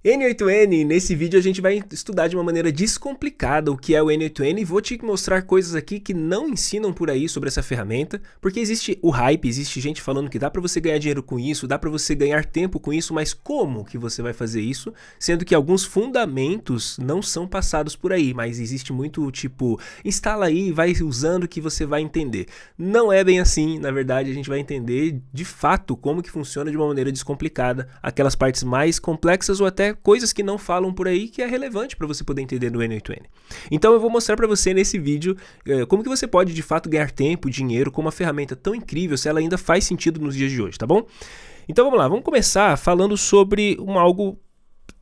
N8N, nesse vídeo a gente vai estudar de uma maneira descomplicada o que é o N8N e vou te mostrar coisas aqui que não ensinam por aí sobre essa ferramenta, porque existe o hype, existe gente falando que dá para você ganhar dinheiro com isso, dá para você ganhar tempo com isso, mas como que você vai fazer isso? Sendo que alguns fundamentos não são passados por aí, mas existe muito tipo, instala aí, vai usando que você vai entender. Não é bem assim, na verdade a gente vai entender de fato como que funciona de uma maneira descomplicada, aquelas partes mais complexas ou até coisas que não falam por aí que é relevante para você poder entender no N8N. Então eu vou mostrar para você nesse vídeo como que você pode de fato ganhar tempo, dinheiro com uma ferramenta tão incrível, se ela ainda faz sentido nos dias de hoje, tá bom? Então vamos lá, vamos começar falando sobre algo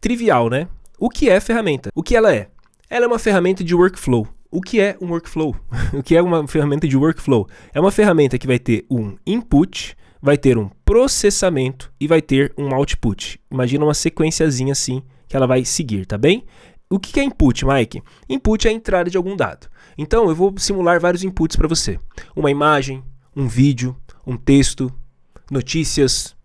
trivial, né? O que é ferramenta? O que ela é? Ela é uma ferramenta de workflow. O que é um workflow? O que é uma ferramenta de workflow? É uma ferramenta que vai ter um input, vai ter um processamento e vai ter um output. Imagina uma sequenciazinha assim que ela vai seguir, tá bem? O que é input, Mike? Input é a entrada de algum dado. Então eu vou simular vários inputs para você. Uma imagem, um vídeo, um texto, notícias,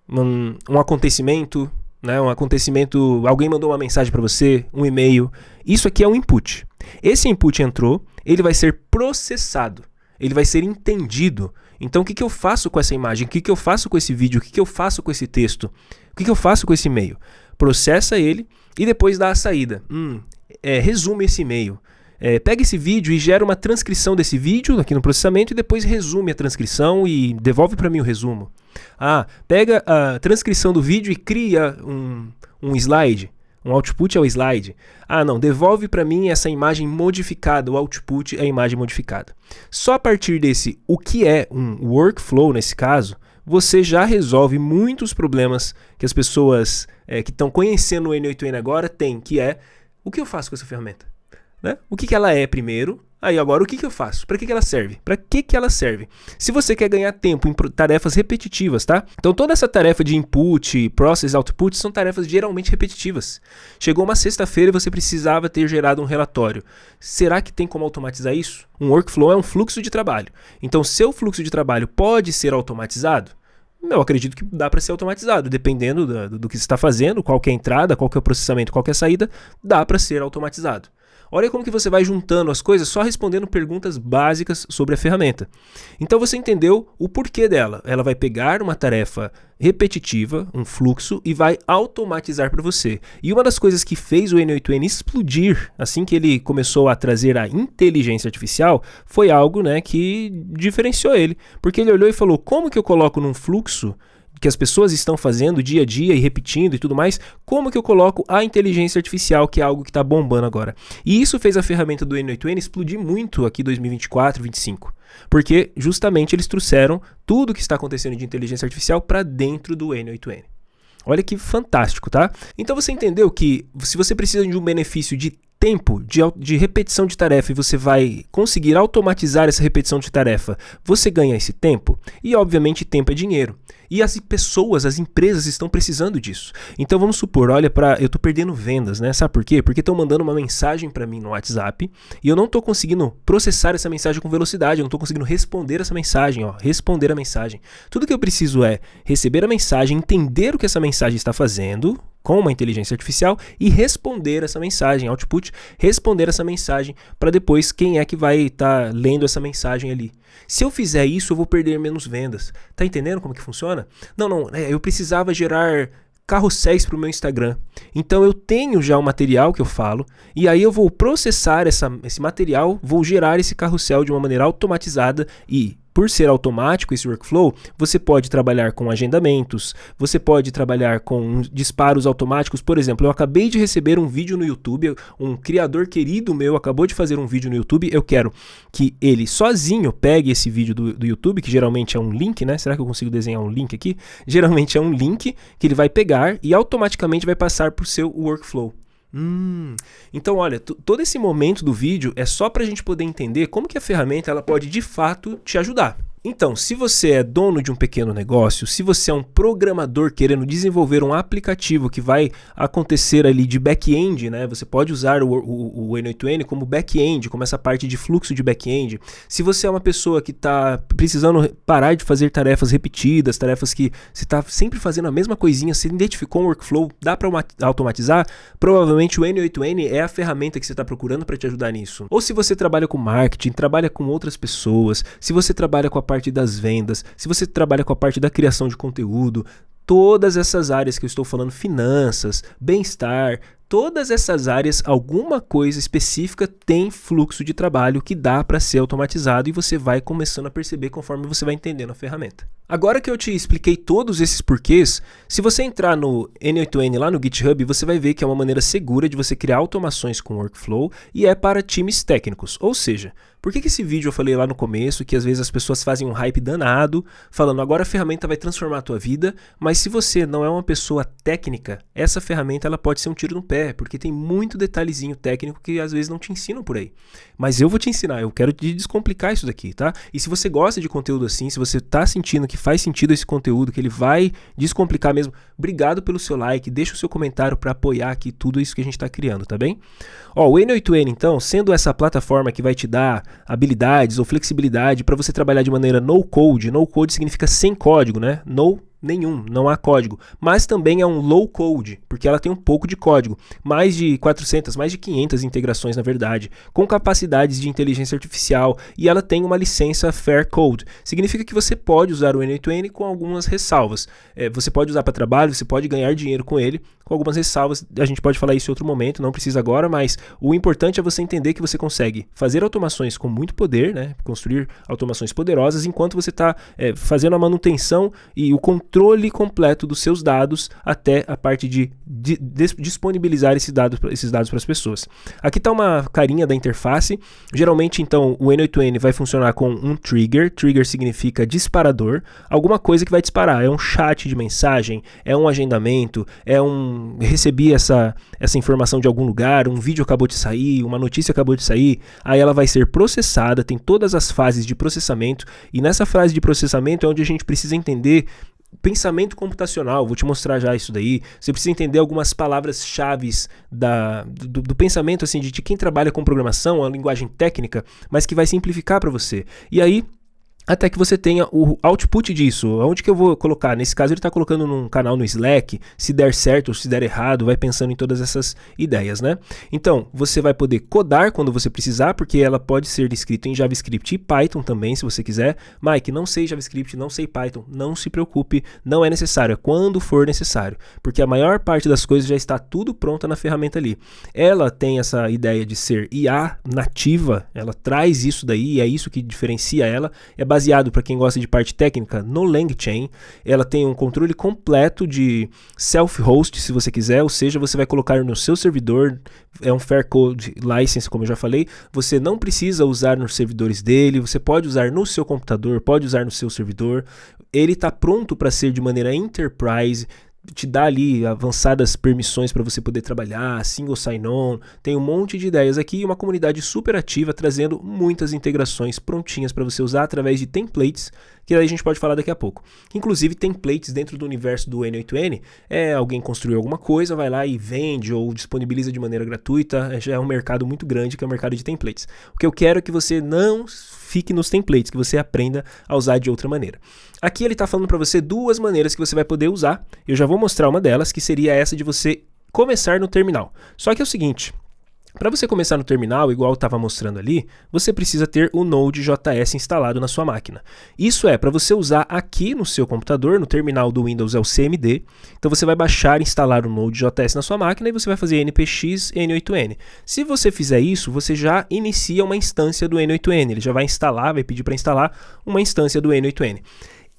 um acontecimento, né? Um acontecimento, alguém mandou uma mensagem para você, um e-mail. Isso aqui é um input. Esse input entrou, ele vai ser processado, ele vai ser entendido. Então o que eu faço com essa imagem? O que eu faço com esse vídeo? O que eu faço com esse texto? O que eu faço com esse e-mail? Processa ele e depois dá a saída. Resume esse e-mail. Pega esse vídeo e gera uma transcrição desse vídeo aqui no processamento e depois resume a transcrição e devolve para mim o resumo. Pega a transcrição do vídeo e cria um slide. Um output é o slide. Devolve para mim essa imagem modificada, o output é a imagem modificada. Só a partir desse, o que é um workflow nesse caso, você já resolve muitos problemas que as pessoas que estão conhecendo o N8N agora têm, que é, o que eu faço com essa ferramenta? Né? O que ela é primeiro, agora o que eu faço? Para que ela serve? Para que ela serve? Se você quer ganhar tempo em tarefas repetitivas, tá? Então toda essa tarefa de input, process, output são tarefas geralmente repetitivas. Chegou uma sexta-feira e você precisava ter gerado um relatório. Será que tem como automatizar isso? Um workflow é um fluxo de trabalho. Então seu fluxo de trabalho pode ser automatizado? Eu acredito que dá para ser automatizado, dependendo do que você está fazendo, qual que é a entrada, qual que é o processamento, qual que é a saída, dá para ser automatizado. Olha como que você vai juntando as coisas só respondendo perguntas básicas sobre a ferramenta. Então você entendeu o porquê dela. Ela vai pegar uma tarefa repetitiva, um fluxo, e vai automatizar para você. E uma das coisas que fez o N8N explodir, assim que ele começou a trazer a inteligência artificial, foi algo, né, que diferenciou ele. Porque ele olhou e falou, como que eu coloco num fluxo que as pessoas estão fazendo dia a dia e repetindo e tudo mais, como que eu coloco a inteligência artificial, que é algo que está bombando agora. E isso fez a ferramenta do N8N explodir muito aqui em 2024, 2025, porque justamente eles trouxeram tudo que está acontecendo de inteligência artificial para dentro do N8N. Olha que fantástico, tá? Então você entendeu que se você precisa de um benefício de tempo, de repetição de tarefa e você vai conseguir automatizar essa repetição de tarefa, você ganha esse tempo e obviamente tempo é dinheiro. E as pessoas, as empresas estão precisando disso. Então vamos supor, olha, eu estou perdendo vendas, né? Sabe por quê? Porque estão mandando uma mensagem para mim no WhatsApp e eu não estou conseguindo processar essa mensagem com velocidade, eu não estou conseguindo responder essa mensagem, responder a mensagem. Tudo que eu preciso é receber a mensagem, entender o que essa mensagem está fazendo com uma inteligência artificial e responder essa mensagem, output, responder essa mensagem para depois quem é que vai estar lendo essa mensagem ali. Se eu fizer isso, eu vou perder menos vendas. Tá entendendo como que funciona? Eu precisava gerar carrosséis para o meu Instagram. Então eu tenho já um material que eu falo e aí eu vou processar esse material, vou gerar esse carrossel de uma maneira automatizada e por ser automático esse workflow, você pode trabalhar com agendamentos, você pode trabalhar com disparos automáticos. Por exemplo, eu acabei de receber um vídeo no YouTube, um criador querido meu acabou de fazer um vídeo no YouTube, eu quero que ele sozinho pegue esse vídeo do YouTube, que geralmente é um link, né? Será que eu consigo desenhar um link aqui? Geralmente é um link que ele vai pegar e automaticamente vai passar para o seu workflow. Então olha, todo esse momento do vídeo é só para a gente poder entender como que a ferramenta ela pode de fato te ajudar. Então, se você é dono de um pequeno negócio, se você é um programador querendo desenvolver um aplicativo que vai acontecer ali de back-end, né? Você pode usar o N8N como back-end, como essa parte de fluxo de back-end. Se você é uma pessoa que está precisando parar de fazer tarefas repetidas, tarefas que você está sempre fazendo a mesma coisinha, você identificou um workflow, dá para automatizar, provavelmente o N8N é a ferramenta que você está procurando para te ajudar nisso. Ou se você trabalha com marketing, trabalha com outras pessoas, se você trabalha com a parte das vendas, se você trabalha com a parte da criação de conteúdo, todas essas áreas que eu estou falando, finanças, bem-estar, todas essas áreas, alguma coisa específica tem fluxo de trabalho que dá para ser automatizado e você vai começando a perceber conforme você vai entendendo a ferramenta. Agora que eu te expliquei todos esses porquês, se você entrar no N8N lá no GitHub, você vai ver que é uma maneira segura de você criar automações com workflow e é para times técnicos. Ou seja, por que esse vídeo eu falei lá no começo que às vezes as pessoas fazem um hype danado, falando agora a ferramenta vai transformar a tua vida, mas se você não é uma pessoa técnica, essa ferramenta ela pode ser um tiro no pé, porque tem muito detalhezinho técnico que às vezes não te ensinam por aí. Mas eu vou te ensinar, eu quero te descomplicar isso daqui, tá? E se você gosta de conteúdo assim, se você tá sentindo que faz sentido esse conteúdo, que ele vai descomplicar mesmo, obrigado pelo seu like, deixa o seu comentário para apoiar aqui tudo isso que a gente está criando, tá bem? Ó, o N8N então, sendo essa plataforma que vai te dar habilidades ou flexibilidade para você trabalhar de maneira no code significa sem código, né? Nenhum, não há código, mas também é um low code, porque ela tem um pouco de código, mais de 400, mais de 500 integrações na verdade, com capacidades de inteligência artificial e ela tem uma licença Fair Code, significa que você pode usar o N8N com algumas ressalvas, você pode usar para trabalho, você pode ganhar dinheiro com ele, com algumas ressalvas, a gente pode falar isso em outro momento, não precisa agora, mas o importante é você entender que você consegue fazer automações com muito poder, né? Construir automações poderosas, enquanto você está fazendo a manutenção e o controle completo dos seus dados até a parte de disponibilizar esses dados para as pessoas. Aqui está uma carinha da interface, geralmente então o N8N vai funcionar com um trigger significa disparador, alguma coisa que vai disparar, é um chat de mensagem, é um agendamento, recebi essa informação de algum lugar, um vídeo acabou de sair, uma notícia acabou de sair, aí ela vai ser processada, tem todas as fases de processamento, e nessa fase de processamento é onde a gente precisa entender pensamento computacional, vou te mostrar já isso daí, você precisa entender algumas palavras-chave do pensamento assim, de quem trabalha com programação, a linguagem técnica, mas que vai simplificar para você. E aí, até que você tenha o output disso. Onde que eu vou colocar? Nesse caso ele está colocando num canal no Slack, se der certo ou se der errado, vai pensando em todas essas ideias, né? Então, você vai poder codar quando você precisar, porque ela pode ser escrita em JavaScript e Python também, se você quiser. Mike, não sei JavaScript, não sei Python, não se preocupe, não é necessário, é quando for necessário, porque a maior parte das coisas já está tudo pronta na ferramenta ali. Ela tem essa ideia de ser IA nativa, ela traz isso daí, é isso que diferencia ela, é baseado, para quem gosta de parte técnica, no LangChain. Ela tem um controle completo de self-host, se você quiser, ou seja, você vai colocar no seu servidor, é um Fair Code License, como eu já falei, você não precisa usar nos servidores dele, você pode usar no seu computador, pode usar no seu servidor, ele está pronto para ser de maneira enterprise, te dá ali avançadas permissões para você poder trabalhar, single sign-on, tem um monte de ideias aqui e uma comunidade super ativa trazendo muitas integrações prontinhas para você usar através de templates, que aí a gente pode falar daqui a pouco. Inclusive templates dentro do universo do N8N, alguém construiu alguma coisa, vai lá e vende ou disponibiliza de maneira gratuita, já é um mercado muito grande que é o mercado de templates. O que eu quero é que você não fique nos templates, que você aprenda a usar de outra maneira. Aqui ele está falando para você duas maneiras que você vai poder usar. Eu já vou mostrar uma delas, que seria essa de você começar no terminal. Só que é o seguinte, para você começar no terminal, igual eu estava mostrando ali, você precisa ter o Node.js instalado na sua máquina. Isso é para você usar aqui no seu computador, no terminal do Windows é o CMD. Então você vai baixar e instalar o Node.js na sua máquina e você vai fazer npx N8N. Se você fizer isso, você já inicia uma instância do N8N. Ele já vai instalar, vai pedir para instalar uma instância do N8N.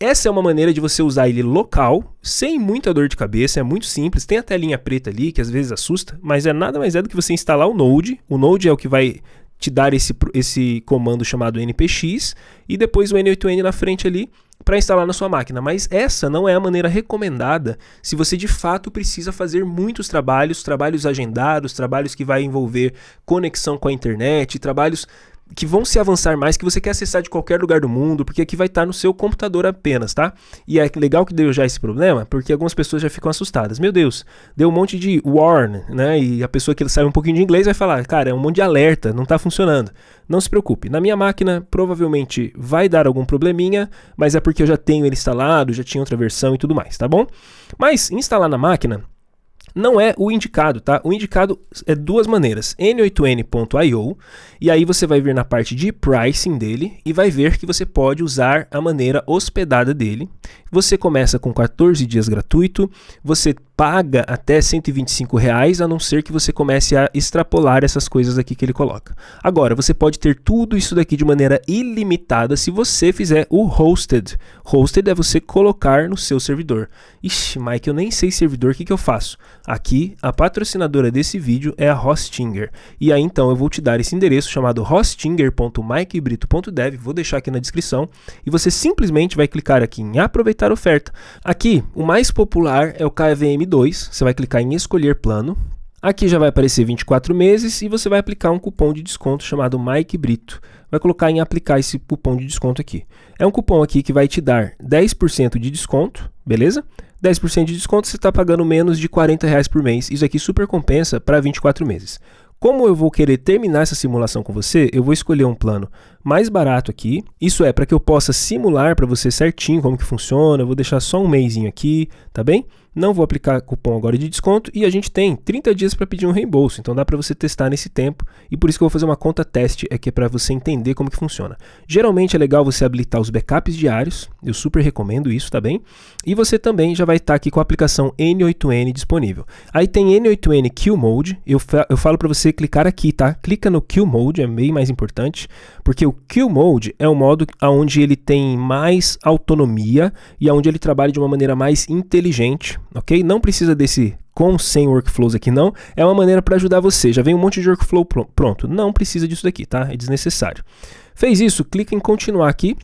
Essa é uma maneira de você usar ele local, sem muita dor de cabeça, é muito simples, tem a telinha preta ali, que às vezes assusta, mas nada mais é do que você instalar o Node é o que vai te dar esse comando chamado npx, e depois o N8N na frente ali, para instalar na sua máquina, mas essa não é a maneira recomendada se você de fato precisa fazer muitos trabalhos agendados, trabalhos que vai envolver conexão com a internet, trabalhos que vão se avançar mais, que você quer acessar de qualquer lugar do mundo, porque aqui vai estar no seu computador apenas, tá? E é legal que deu já esse problema, porque algumas pessoas já ficam assustadas. Meu Deus, deu um monte de warn, né? E a pessoa que sabe um pouquinho de inglês vai falar, cara, é um monte de alerta, não tá funcionando. Não se preocupe, na minha máquina provavelmente vai dar algum probleminha, mas é porque eu já tenho ele instalado, já tinha outra versão e tudo mais, tá bom? Mas instalar na máquina não é o indicado, tá? O indicado é duas maneiras, n8n.io, e aí você vai vir na parte de pricing dele e vai ver que você pode usar a maneira hospedada dele. Você começa com 14 dias gratuito, você paga até R$125, a não ser que você comece a extrapolar essas coisas aqui que ele coloca. Agora, você pode ter tudo isso daqui de maneira ilimitada se você fizer o hosted. Hosted é você colocar no seu servidor. Ixi, Mike, eu nem sei servidor, o que eu faço? Aqui, a patrocinadora desse vídeo é a Hostinger. E aí, então, eu vou te dar esse endereço chamado hostinger.mikebrito.dev, vou deixar aqui na descrição, e você simplesmente vai clicar aqui em aproveitar a oferta. Aqui, o mais popular é o KVM2, você vai clicar em escolher plano. Aqui já vai aparecer 24 meses e você vai aplicar um cupom de desconto chamado Mike Brito. Vai colocar em aplicar esse cupom de desconto aqui. É um cupom aqui que vai te dar 10% de desconto, beleza? 10% de desconto, você está pagando menos de R$40 por mês. Isso aqui super compensa para 24 meses. Como eu vou querer terminar essa simulação com você, eu vou escolher um plano mais barato aqui. Isso é para que eu possa simular para você certinho como que funciona. Eu vou deixar só um mesinho aqui, tá bem? Não vou aplicar cupom agora de desconto e a gente tem 30 dias para pedir um reembolso, então dá para você testar nesse tempo e por isso que eu vou fazer uma conta teste aqui é para você entender como que funciona. Geralmente é legal você habilitar os backups diários, eu super recomendo isso, tá bem? E você também já vai estar aqui com a aplicação N8N disponível. Aí tem N8N Kill Mode, eu falo para você clicar aqui, tá? Clica no Kill Mode, é bem mais importante, porque o Kill Mode é um modo onde ele tem mais autonomia e onde ele trabalha de uma maneira mais inteligente. Ok? Não precisa desse com sem workflows aqui não, é uma maneira para ajudar você, já vem um monte de workflow pronto, não precisa disso daqui, tá? É desnecessário. Fez isso, clica em continuar aqui,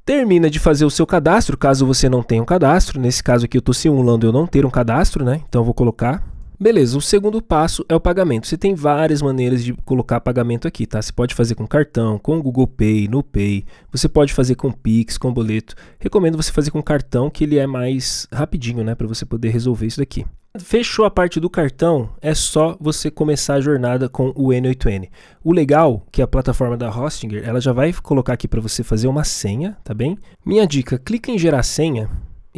termina de fazer o seu cadastro, caso você não tenha um cadastro, nesse caso aqui eu estou simulando eu não ter um cadastro, né? Então eu vou colocar. Beleza, o segundo passo é o pagamento. Você tem várias maneiras de colocar pagamento aqui, tá? Você pode fazer com cartão, com Google Pay, NuPay, você pode fazer com Pix, com boleto. Recomendo você fazer com cartão, que ele é mais rapidinho, né? Para você poder resolver isso daqui. Fechou a parte do cartão, é só você começar a jornada com o N8N. O legal que a plataforma da Hostinger, ela já vai colocar aqui para você fazer uma senha, tá bem? Minha dica, clica em gerar senha.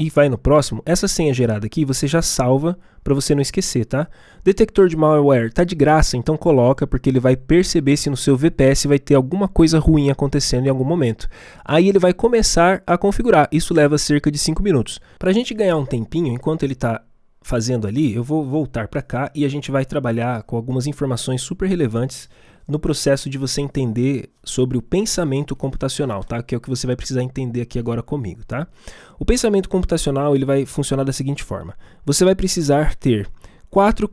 E vai no próximo, essa senha gerada aqui você já salva para você não esquecer, tá? Detector de malware tá de graça, então coloca porque ele vai perceber se no seu VPS vai ter alguma coisa ruim acontecendo em algum momento. Aí ele vai começar a configurar, isso leva cerca de 5 minutos. Para a gente ganhar um tempinho, enquanto ele está fazendo ali, eu vou voltar para cá e a gente vai trabalhar com algumas informações super relevantes no processo de você entender sobre o pensamento computacional, tá? Que é o que você vai precisar entender aqui agora comigo, tá? O pensamento computacional ele vai funcionar da seguinte forma. Você vai precisar ter 4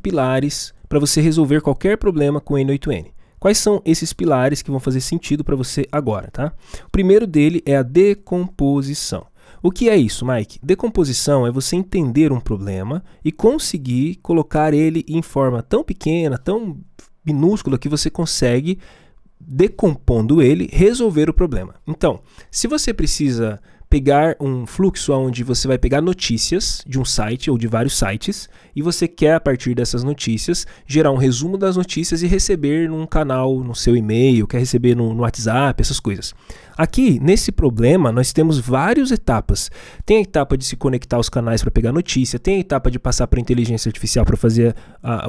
pilares para você resolver qualquer problema com o N8N. Quais são esses pilares que vão fazer sentido para você agora, tá? O primeiro dele é a decomposição. O que é isso, Mike? Decomposição é você entender um problema e conseguir colocar ele em forma tão pequena, tão minúscula que você consegue, decompondo ele, resolver o problema. Então, se você precisa pegar um fluxo onde você vai pegar notícias de um site ou de vários sites e você quer, a partir dessas notícias, gerar um resumo das notícias e receber num canal, no seu e-mail, quer receber no WhatsApp, essas coisas. Aqui, nesse problema, nós temos várias etapas. Tem a etapa de se conectar aos canais para pegar notícia, tem a etapa de passar para a inteligência artificial para fazer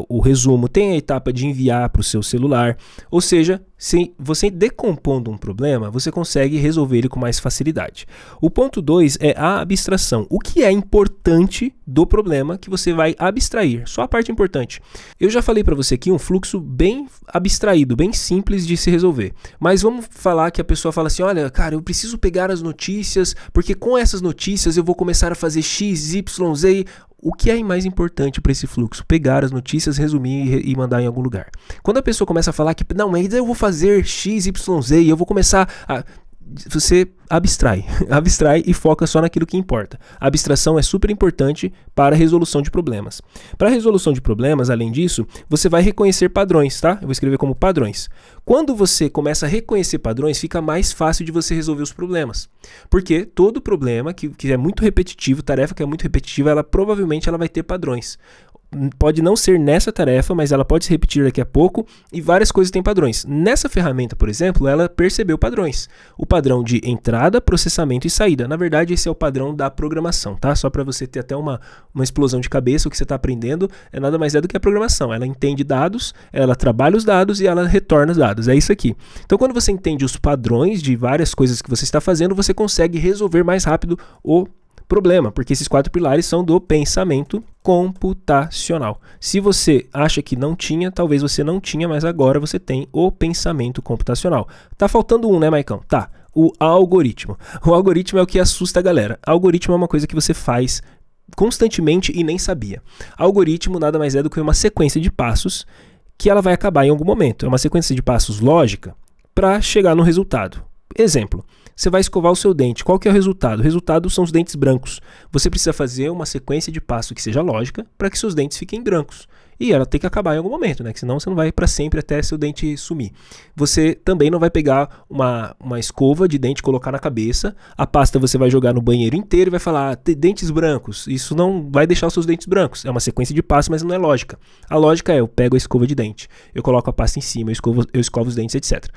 o resumo, tem a etapa de enviar para o seu celular. Ou seja, se você decompondo um problema, você consegue resolver ele com mais facilidade. O ponto 2 é a abstração. O que é importante do problema que você vai abstrair? Só a parte importante. Eu já falei para você aqui um fluxo bem abstraído, bem simples de se resolver. Mas vamos falar que a pessoa fala assim, olha, cara, eu preciso pegar as notícias, porque com essas notícias eu vou começar a fazer X, Y, Z. O que é mais importante para esse fluxo? Pegar as notícias, resumir e mandar em algum lugar. Quando a pessoa começa a falar que, não, mas eu vou fazer X, Y, Z e eu vou começar a... você abstrai, abstrai e foca só naquilo que importa. A abstração é super importante para a resolução de problemas. Para a resolução de problemas, além disso, você vai reconhecer padrões, tá? Eu vou escrever como padrões. Quando você começa a reconhecer padrões, fica mais fácil de você resolver os problemas. Porque todo problema que é muito repetitivo, tarefa que é muito repetitiva, provavelmente ela vai ter padrões. Pode não ser nessa tarefa, mas ela pode se repetir daqui a pouco e várias coisas têm padrões. Nessa ferramenta, por exemplo, ela percebeu padrões. O padrão de entrada, processamento e saída. Na verdade, esse é o padrão da programação, tá? Só para você ter até uma explosão de cabeça, o que você está aprendendo nada mais do que a programação. Ela entende dados, ela trabalha os dados e ela retorna os dados. É isso aqui. Então, quando você entende os padrões de várias coisas que você está fazendo, você consegue resolver mais rápido o problema, porque esses 4 pilares são do pensamento computacional. Se você acha que não tinha, talvez você não tinha, mas agora você tem o pensamento computacional. Tá faltando um, né, Maicão? Tá, o algoritmo. O algoritmo é o que assusta a galera. Algoritmo é uma coisa que você faz constantemente e nem sabia. Algoritmo nada mais é do que uma sequência de passos que ela vai acabar em algum momento. É uma sequência de passos lógica para chegar no resultado. Exemplo, você vai escovar o seu dente. Qual que é o resultado? O resultado são os dentes brancos. Você precisa fazer uma sequência de passos que seja lógica para que seus dentes fiquem brancos. E ela tem que acabar em algum momento, né? Que senão você não vai para sempre até seu dente sumir. Você também não vai pegar uma escova de dente e colocar na cabeça. A pasta você vai jogar no banheiro inteiro e vai falar dentes brancos. Isso não vai deixar os seus dentes brancos. É uma sequência de passos, mas não é lógica. A lógica é, eu pego a escova de dente, eu coloco a pasta em cima, eu escovo os dentes, etc.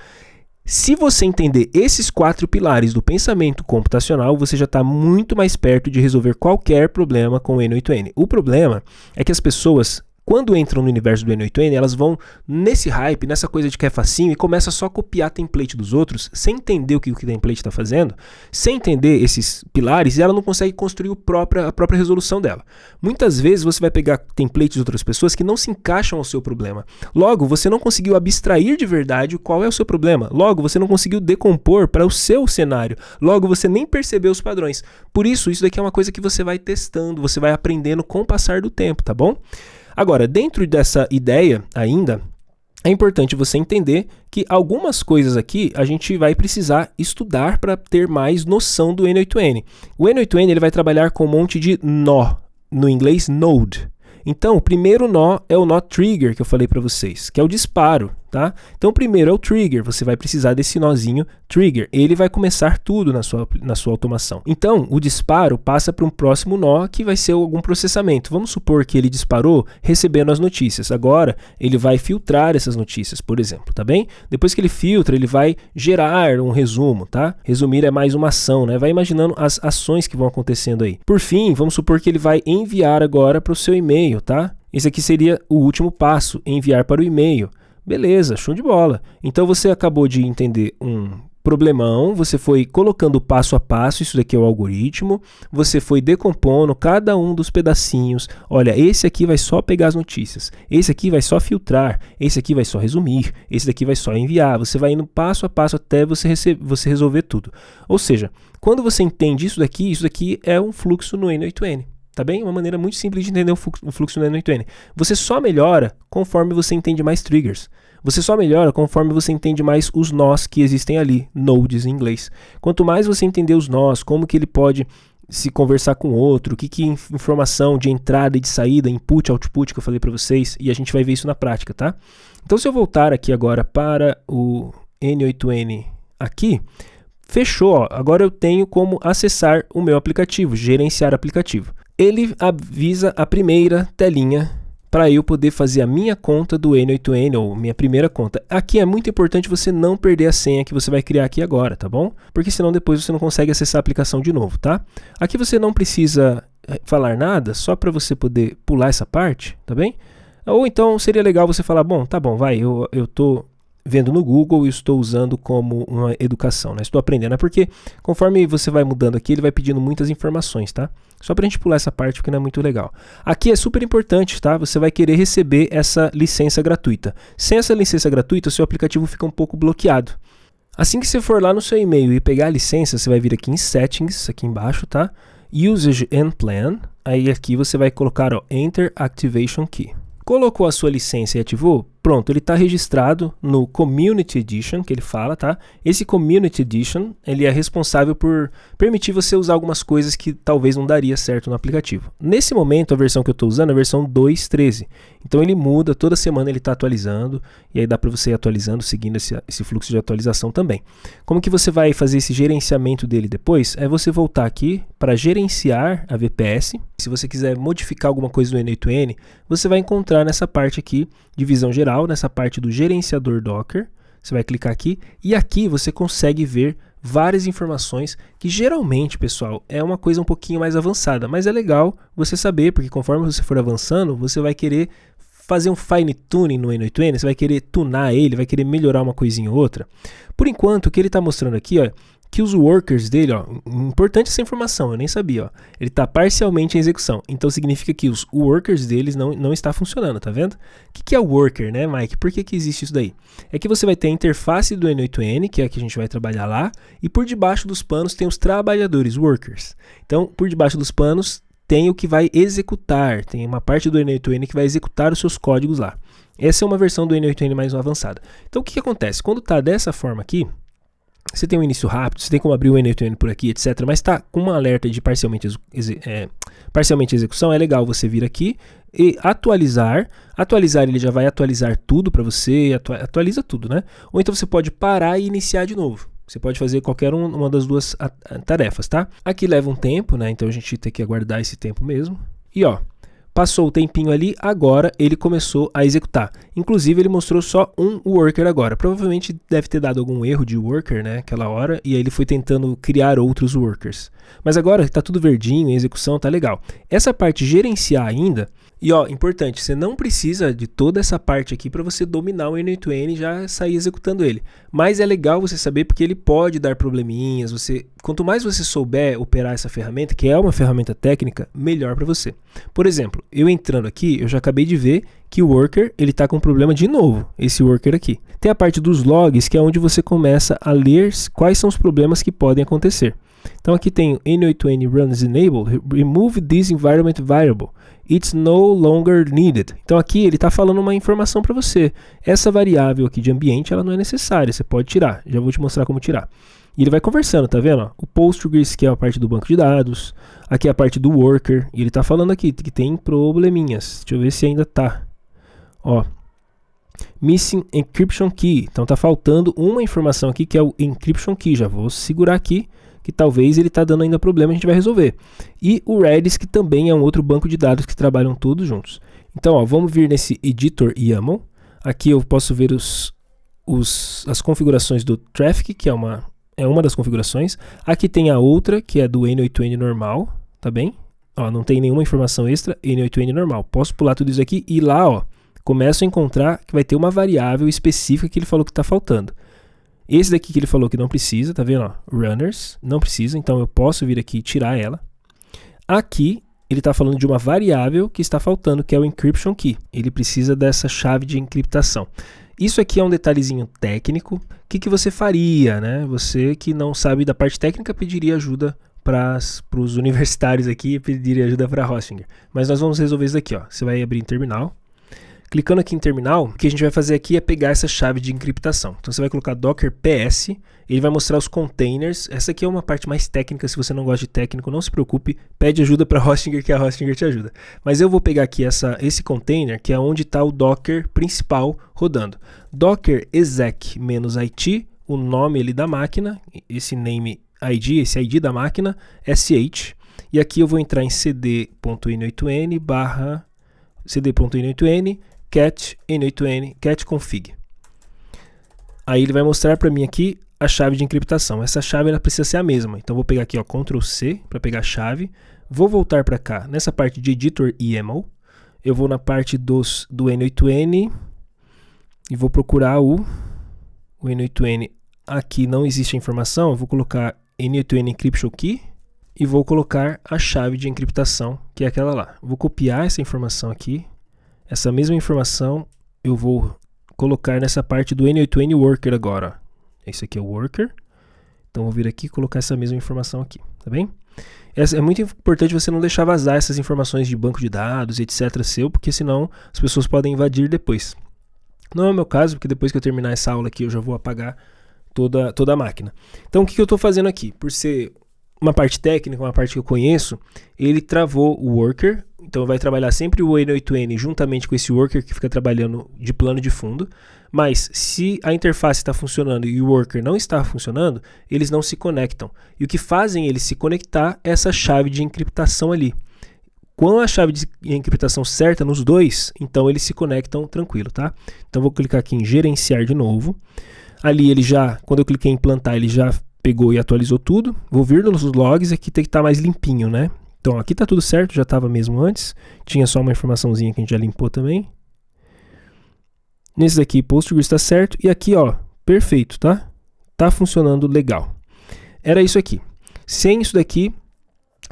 Se você entender esses 4 pilares do pensamento computacional, você já está muito mais perto de resolver qualquer problema com o N8N. O problema é que as pessoas, quando entram no universo do N8N, elas vão nesse hype, nessa coisa de que é facinho, e começa só a copiar template dos outros, sem entender o que o template está fazendo, sem entender esses pilares, e ela não consegue construir a própria resolução dela. Muitas vezes você vai pegar templates de outras pessoas que não se encaixam ao seu problema. Logo, você não conseguiu abstrair de verdade qual é o seu problema. Logo, você não conseguiu decompor para o seu cenário. Logo, você nem percebeu os padrões. Por isso daqui é uma coisa que você vai testando, você vai aprendendo com o passar do tempo, tá bom? Agora, dentro dessa ideia ainda, é importante você entender que algumas coisas aqui a gente vai precisar estudar para ter mais noção do N8N. O N8N ele vai trabalhar com um monte de nó, no inglês node. Então, o primeiro nó é o nó trigger que eu falei para vocês, que é o disparo, tá? Então, o primeiro é o trigger, você vai precisar desse nozinho trigger. Ele vai começar tudo na sua automação. Então, o disparo passa para um próximo nó que vai ser algum processamento. Vamos supor que ele disparou recebendo as notícias. Agora, ele vai filtrar essas notícias, por exemplo, tá bem? Depois que ele filtra, ele vai gerar um resumo, tá? Resumir é mais uma ação, né? Vai imaginando as ações que vão acontecendo aí. Por fim, vamos supor que ele vai enviar agora para o seu e-mail, tá? Esse aqui seria o último passo, enviar para o e-mail. Beleza, show de bola. Então você acabou de entender um problemão, você foi colocando passo a passo, isso daqui é o algoritmo, você foi decompondo cada um dos pedacinhos. Olha, esse aqui vai só pegar as notícias, esse aqui vai só filtrar, esse aqui vai só resumir, esse daqui vai só enviar. Você vai indo passo a passo até você resolver tudo. Ou seja, quando você entende isso daqui é um fluxo no N8N. Tá bem? Uma maneira muito simples de entender o fluxo no N8N. Você só melhora conforme você entende mais triggers. Você só melhora conforme você entende mais os nós que existem ali, nodes em inglês. Quanto mais você entender os nós, como que ele pode se conversar com o outro, o que informação de entrada e de saída, input, output que eu falei para vocês, e a gente vai ver isso na prática, tá? Então se eu voltar aqui agora para o N8N aqui, fechou, ó. Agora eu tenho como acessar o meu aplicativo, gerenciar aplicativo. Ele avisa a primeira telinha para eu poder fazer a minha conta do N8N, ou minha primeira conta. Aqui é muito importante você não perder a senha que você vai criar aqui agora, tá bom? Porque senão depois você não consegue acessar a aplicação de novo, tá? Aqui você não precisa falar nada, só para você poder pular essa parte, tá bem? Ou então seria legal você falar, bom, tá bom, vai, eu tô vendo no Google e estou usando como uma educação, né? Estou aprendendo, é porque conforme você vai mudando aqui, ele vai pedindo muitas informações, tá? Só pra gente pular essa parte porque não é muito legal. Aqui é super importante, tá? Você vai querer receber essa licença gratuita. Sem essa licença gratuita, o seu aplicativo fica um pouco bloqueado. Assim que você for lá no seu e-mail e pegar a licença, você vai vir aqui em Settings, aqui embaixo, tá? Usage and Plan. Aí aqui você vai colocar, ó, Enter Activation Key. Colocou a sua licença e ativou, Pronto, ele está registrado no Community Edition, que ele fala, tá? Esse Community Edition, ele é responsável por permitir você usar algumas coisas que talvez não daria certo no aplicativo. Nesse momento, a versão que eu estou usando é a versão 2.13. Então ele muda, toda semana ele está atualizando, e aí dá para você ir atualizando, seguindo esse fluxo de atualização também. Como que você vai fazer esse gerenciamento dele depois? É você voltar aqui para gerenciar a VPS. Se você quiser modificar alguma coisa no N8N, você vai encontrar nessa parte aqui de visão geral, nessa parte do gerenciador Docker, você vai clicar aqui e aqui você consegue ver várias informações que geralmente, pessoal, é uma coisa um pouquinho mais avançada, mas é legal você saber, porque conforme você for avançando, você vai querer fazer um fine tuning no N8N, você vai querer tunar ele, vai querer melhorar uma coisinha ou outra. Por enquanto, o que ele está mostrando aqui, ó, que os workers dele, ó, importante essa informação, eu nem sabia, ó, ele está parcialmente em execução, então significa que os workers deles não está funcionando, tá vendo? O que é o worker, né, Mike? Por que existe isso daí? É que você vai ter a interface do N8N, que é a que a gente vai trabalhar lá, e por debaixo dos panos tem os trabalhadores, workers. Então, por debaixo dos panos tem o que vai executar, tem uma parte do N8N que vai executar os seus códigos lá. Essa é uma versão do N8N mais avançada. Então, o que acontece? Quando está dessa forma aqui, você tem um início rápido, você tem como abrir o N8N por aqui, etc. Mas está com uma alerta de parcialmente execução, é legal você vir aqui e atualizar. Atualizar, ele já vai atualizar tudo para você, atualiza tudo, né? Ou então você pode parar e iniciar de novo. Você pode fazer qualquer uma das duas tarefas, tá? Aqui leva um tempo, né? Então a gente tem que aguardar esse tempo mesmo. E ó, passou o tempinho ali, agora ele começou a executar. Inclusive ele mostrou só um worker agora. Provavelmente deve ter dado algum erro de worker, né, aquela hora, e aí ele foi tentando criar outros workers. Mas agora está tudo verdinho, em execução, tá legal. Essa parte gerenciar ainda, e ó, importante, você não precisa de toda essa parte aqui para você dominar o N8N e já sair executando ele. Mas é legal você saber porque ele pode dar probleminhas, quanto mais você souber operar essa ferramenta, que é uma ferramenta técnica, melhor para você. Por exemplo, eu entrando aqui, eu já acabei de ver que o worker, ele está com problema de novo, esse worker aqui. Tem a parte dos logs, que é onde você começa a ler quais são os problemas que podem acontecer. Então aqui tem N8N runs enable, remove this environment variable. It's no longer needed. Então aqui ele está falando uma informação para você. Essa variável aqui de ambiente, ela não é necessária, você pode tirar. Já vou te mostrar como tirar. E ele vai conversando, tá vendo? O Postgres, que é a parte do banco de dados. Aqui é a parte do worker. E ele está falando aqui que tem probleminhas. Deixa eu ver se ainda tá. Ó, missing encryption key. Então tá faltando uma informação aqui que é o encryption key. Já vou segurar aqui, que talvez ele está dando ainda problema, a gente vai resolver. E o Redis, que também é um outro banco de dados que trabalham todos juntos. Então, ó, vamos vir nesse editor YAML. Aqui eu posso ver as configurações do traffic, que é uma das configurações. Aqui tem a outra, que é do N8N normal, tá bem? Ó, não tem nenhuma informação extra, N8N normal. Posso pular tudo isso aqui e lá, ó, começo a encontrar que vai ter uma variável específica que ele falou que está faltando. Esse daqui que ele falou que não precisa, tá vendo? Ó, runners, não precisa, então eu posso vir aqui e tirar ela. Aqui, ele está falando de uma variável que está faltando, que é o encryption key. Ele precisa dessa chave de encriptação. Isso aqui é um detalhezinho técnico. O que você faria, né? Você que não sabe da parte técnica pediria ajuda para os universitários aqui, pediria ajuda para Hostinger. Mas nós vamos resolver isso daqui, ó. Você vai abrir em terminal. Clicando aqui em terminal, o que a gente vai fazer aqui é pegar essa chave de encriptação. Então você vai colocar docker ps, ele vai mostrar os containers. Essa aqui é uma parte mais técnica, se você não gosta de técnico, não se preocupe, pede ajuda para Hostinger que a Hostinger te ajuda. Mas eu vou pegar aqui esse container, que é onde está o docker principal rodando. Docker exec-it, o nome ali da máquina, esse name ID, esse ID da máquina, sh. E aqui eu vou entrar em cd.n8n barra cd.n8n cat n8n cat config. Aí ele vai mostrar para mim aqui a chave de encriptação. Essa chave ela precisa ser a mesma. Então vou pegar aqui, ó, Ctrl C para pegar a chave. Vou voltar para cá nessa parte de editor YAML. Eu vou na parte do N8N e vou procurar o N8N. Aqui não existe a informação. Eu vou colocar N8N encryption key e vou colocar a chave de encriptação, que é aquela lá. Vou copiar essa informação aqui. Essa mesma informação eu vou colocar nessa parte do N8N Worker agora. Esse aqui é o Worker. Então vou vir aqui e colocar essa mesma informação aqui, tá bem? É muito importante você não deixar vazar essas informações de banco de dados, etc. seu, porque senão as pessoas podem invadir depois. Não é o meu caso, porque depois que eu terminar essa aula aqui eu já vou apagar toda a máquina. Então o que eu estou fazendo aqui? Por ser uma parte técnica, uma parte que eu conheço, ele travou o worker, então vai trabalhar sempre o N8N juntamente com esse worker que fica trabalhando de plano de fundo, mas se a interface está funcionando e o worker não está funcionando, eles não se conectam. E o que fazem eles se conectar é essa chave de encriptação ali. Com a chave de encriptação certa nos dois, então eles se conectam tranquilo, tá? Então vou clicar aqui em gerenciar de novo. Ali ele já, quando eu cliquei em implantar, ele já pegou e atualizou tudo. Vou vir nos logs, aqui tem que estar mais limpinho, né? Então aqui está tudo certo, já estava mesmo antes. Tinha só uma informaçãozinha que a gente já limpou também. Nesse daqui, Postgres está certo. E aqui, ó, perfeito, tá? Tá funcionando legal. Era isso aqui. Sem isso daqui,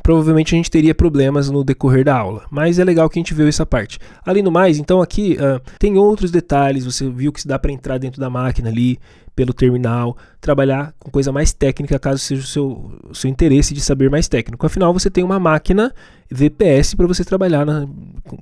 provavelmente a gente teria problemas no decorrer da aula, mas é legal que a gente viu essa parte. Além do mais, então aqui tem outros detalhes, você viu que dá para entrar dentro da máquina ali, pelo terminal, trabalhar com coisa mais técnica, caso seja o seu interesse de saber mais técnico. Afinal, você tem uma máquina VPS para você trabalhar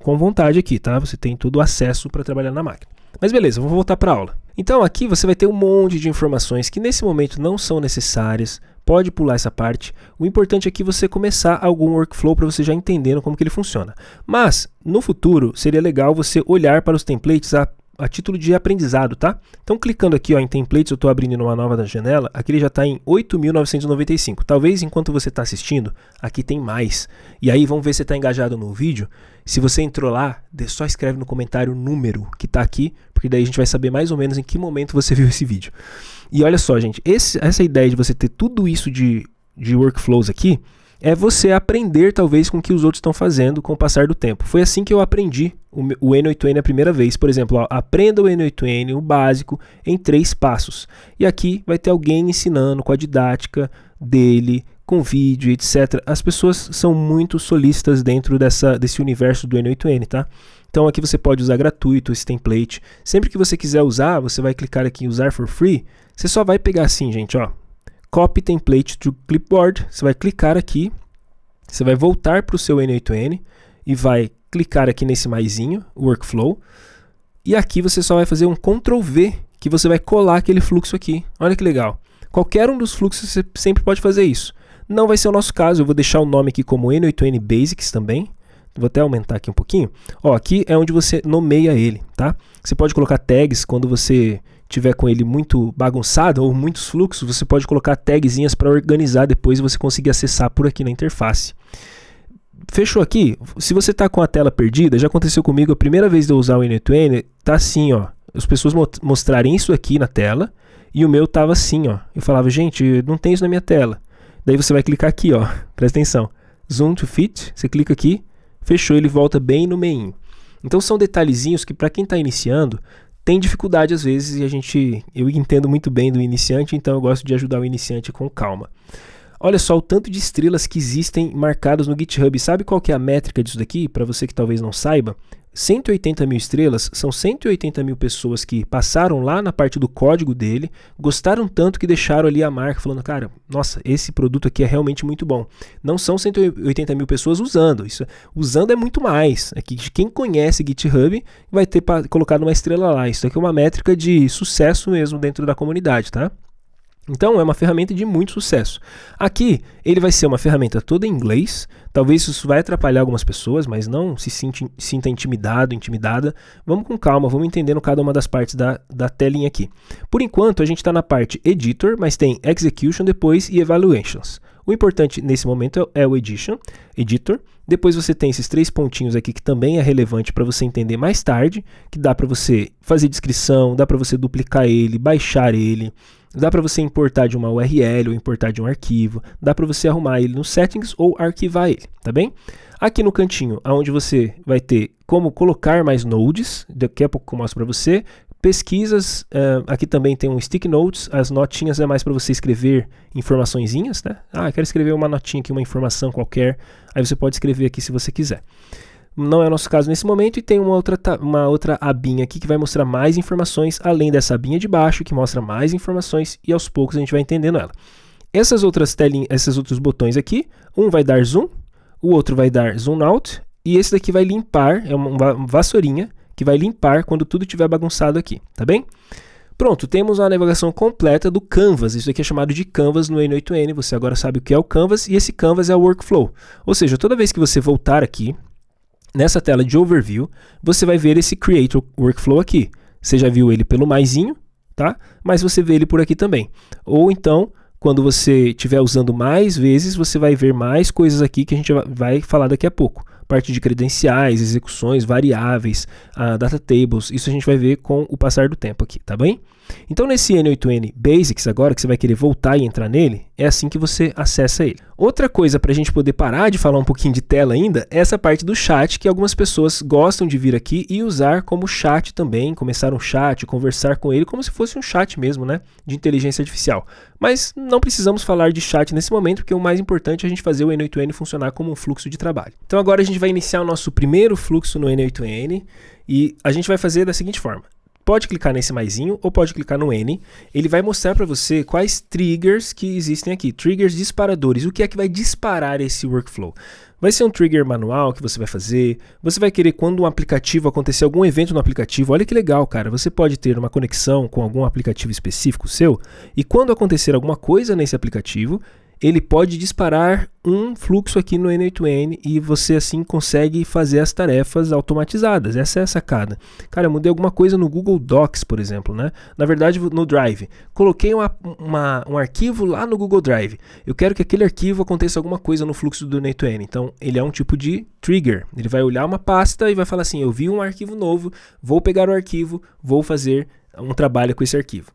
com vontade aqui, tá? Você tem todo o acesso para trabalhar na máquina. Mas beleza, vamos voltar para a aula. Então aqui você vai ter um monte de informações que nesse momento não são necessárias. Pode pular essa parte. O importante aqui é você começar algum workflow para você já entendendo como que ele funciona. Mas, no futuro, seria legal você olhar para os templates a título de aprendizado, tá? Então, clicando aqui ó, em templates, eu estou abrindo uma nova janela. Aqui ele já está em 8.995. Talvez, enquanto você está assistindo, aqui tem mais. E aí, vamos ver se você está engajado no vídeo. Se você entrou lá, só escreve no comentário o número que está aqui, porque daí a gente vai saber mais ou menos em que momento você viu esse vídeo. E olha só, gente, essa ideia de você ter tudo isso de workflows aqui, é você aprender talvez com o que os outros estão fazendo com o passar do tempo. Foi assim que eu aprendi o N8N a primeira vez. Por exemplo, ó, aprenda o N8N, o básico, em 3 passos. E aqui vai ter alguém ensinando com a didática dele, com vídeo, etc. As pessoas são muito solistas dentro desse universo do N8N, tá? Então aqui você pode usar gratuito esse template. Sempre que você quiser usar, você vai clicar aqui em usar for free. Você só vai pegar assim, gente, ó. Copy template to clipboard. Você vai clicar aqui. Você vai voltar para o seu N8N e vai clicar aqui nesse maisinho, workflow. E aqui você só vai fazer um Ctrl V, que você vai colar aquele fluxo aqui. Olha que legal. Qualquer um dos fluxos você sempre pode fazer isso. Não vai ser o nosso caso. Eu vou deixar o nome aqui como N8N Basics também. Vou até aumentar aqui um pouquinho. Ó, aqui é onde você nomeia ele, tá? Você pode colocar tags quando você tiver com ele muito bagunçado ou muitos fluxos, você pode colocar tagzinhas para organizar depois e você conseguir acessar por aqui na interface. Fechou aqui? Se você está com a tela perdida, já aconteceu comigo a primeira vez de eu usar o N8N, tá assim, ó. As pessoas mostrarem isso aqui na tela e o meu tava assim, ó. Eu falava, gente, não tem isso na minha tela. Daí você vai clicar aqui, ó. Presta atenção. Zoom to fit, você clica aqui. Fechou, ele volta bem no meinho. Então são detalhezinhos que para quem está iniciando tem dificuldade às vezes e eu entendo muito bem do iniciante, então eu gosto de ajudar o iniciante com calma. Olha só o tanto de estrelas que existem marcadas no GitHub. Sabe qual que é a métrica disso daqui? Para você que talvez não saiba, 180 mil estrelas são 180 mil pessoas que passaram lá na parte do código dele, gostaram tanto que deixaram ali a marca falando, cara, nossa, esse produto aqui é realmente muito bom. Não são 180 mil pessoas usando, usando é muito mais. Aqui, quem conhece GitHub vai ter colocado uma estrela lá. Isso aqui é uma métrica de sucesso mesmo dentro da comunidade, tá? Então é uma ferramenta de muito sucesso. Aqui ele vai ser uma ferramenta toda em inglês. Talvez isso vai atrapalhar algumas pessoas, mas não se sinta intimidado, intimidada. Vamos com calma, vamos entendendo cada uma das partes da telinha aqui. Por enquanto a gente está na parte Editor, mas tem Execution depois e Evaluations. O importante nesse momento é o Editor. Depois você tem esses 3 pontinhos aqui que também é relevante para você entender mais tarde, que dá para você fazer descrição, dá para você duplicar ele, baixar ele. Dá para você importar de uma URL ou importar de um arquivo. Dá para você arrumar ele nos settings ou arquivar ele, tá bem? Aqui no cantinho, onde você vai ter como colocar mais nodes, daqui a pouco eu mostro para você. Pesquisas, aqui também tem um stick notes, as notinhas é mais para você escrever informaçõezinhas, né? Ah, quero escrever uma notinha aqui, uma informação qualquer, aí você pode escrever aqui se você quiser. Não é o nosso caso nesse momento e tem uma outra abinha aqui que vai mostrar mais informações, além dessa abinha de baixo que mostra mais informações e aos poucos a gente vai entendendo ela. Esses outros botões aqui, um vai dar zoom, o outro vai dar zoom out e esse daqui vai limpar, é uma vassourinha que vai limpar quando tudo estiver bagunçado aqui, tá bem? Pronto, temos a navegação completa do Canvas. Isso aqui é chamado de Canvas no N8N. Você agora sabe o que é o Canvas e esse Canvas é o Workflow. Ou seja, toda vez que você voltar aqui, nessa tela de Overview, você vai ver esse Create Workflow aqui. Você já viu ele pelo maisinho, tá? Mas você vê ele por aqui também. Ou então, quando você estiver usando mais vezes, você vai ver mais coisas aqui que a gente vai falar daqui a pouco. Parte de credenciais, execuções, variáveis, data tables, isso a gente vai ver com o passar do tempo aqui, tá bem? Então nesse N8N Basics agora, que você vai querer voltar e entrar nele, é assim que você acessa ele. Outra coisa para a gente poder parar de falar um pouquinho de tela ainda, é essa parte do chat, que algumas pessoas gostam de vir aqui e usar como chat também, começar um chat, conversar com ele como se fosse um chat mesmo, né, de inteligência artificial. Mas não precisamos falar de chat nesse momento, porque o mais importante é a gente fazer o N8N funcionar como um fluxo de trabalho. Então agora a gente vai iniciar o nosso primeiro fluxo no N8N e a gente vai fazer da seguinte forma. Pode clicar nesse maisinho ou pode clicar no N. Ele vai mostrar para você quais triggers que existem aqui. Triggers disparadores. O que é que vai disparar esse workflow? Vai ser um trigger manual que você vai fazer. Você vai querer quando um aplicativo acontecer algum evento no aplicativo. Olha que legal, cara. Você pode ter uma conexão com algum aplicativo específico seu. E quando acontecer alguma coisa nesse aplicativo, ele pode disparar um fluxo aqui no N8N e você assim consegue fazer as tarefas automatizadas. Essa é a sacada. Cara, eu mudei alguma coisa no Google Docs, por exemplo, né? Na verdade, no Drive. Coloquei um arquivo lá no Google Drive. Eu quero que aquele arquivo aconteça alguma coisa no fluxo do N8N. Então, ele é um tipo de trigger. Ele vai olhar uma pasta e vai falar assim, eu vi um arquivo novo, vou pegar o arquivo, vou fazer um trabalho com esse arquivo.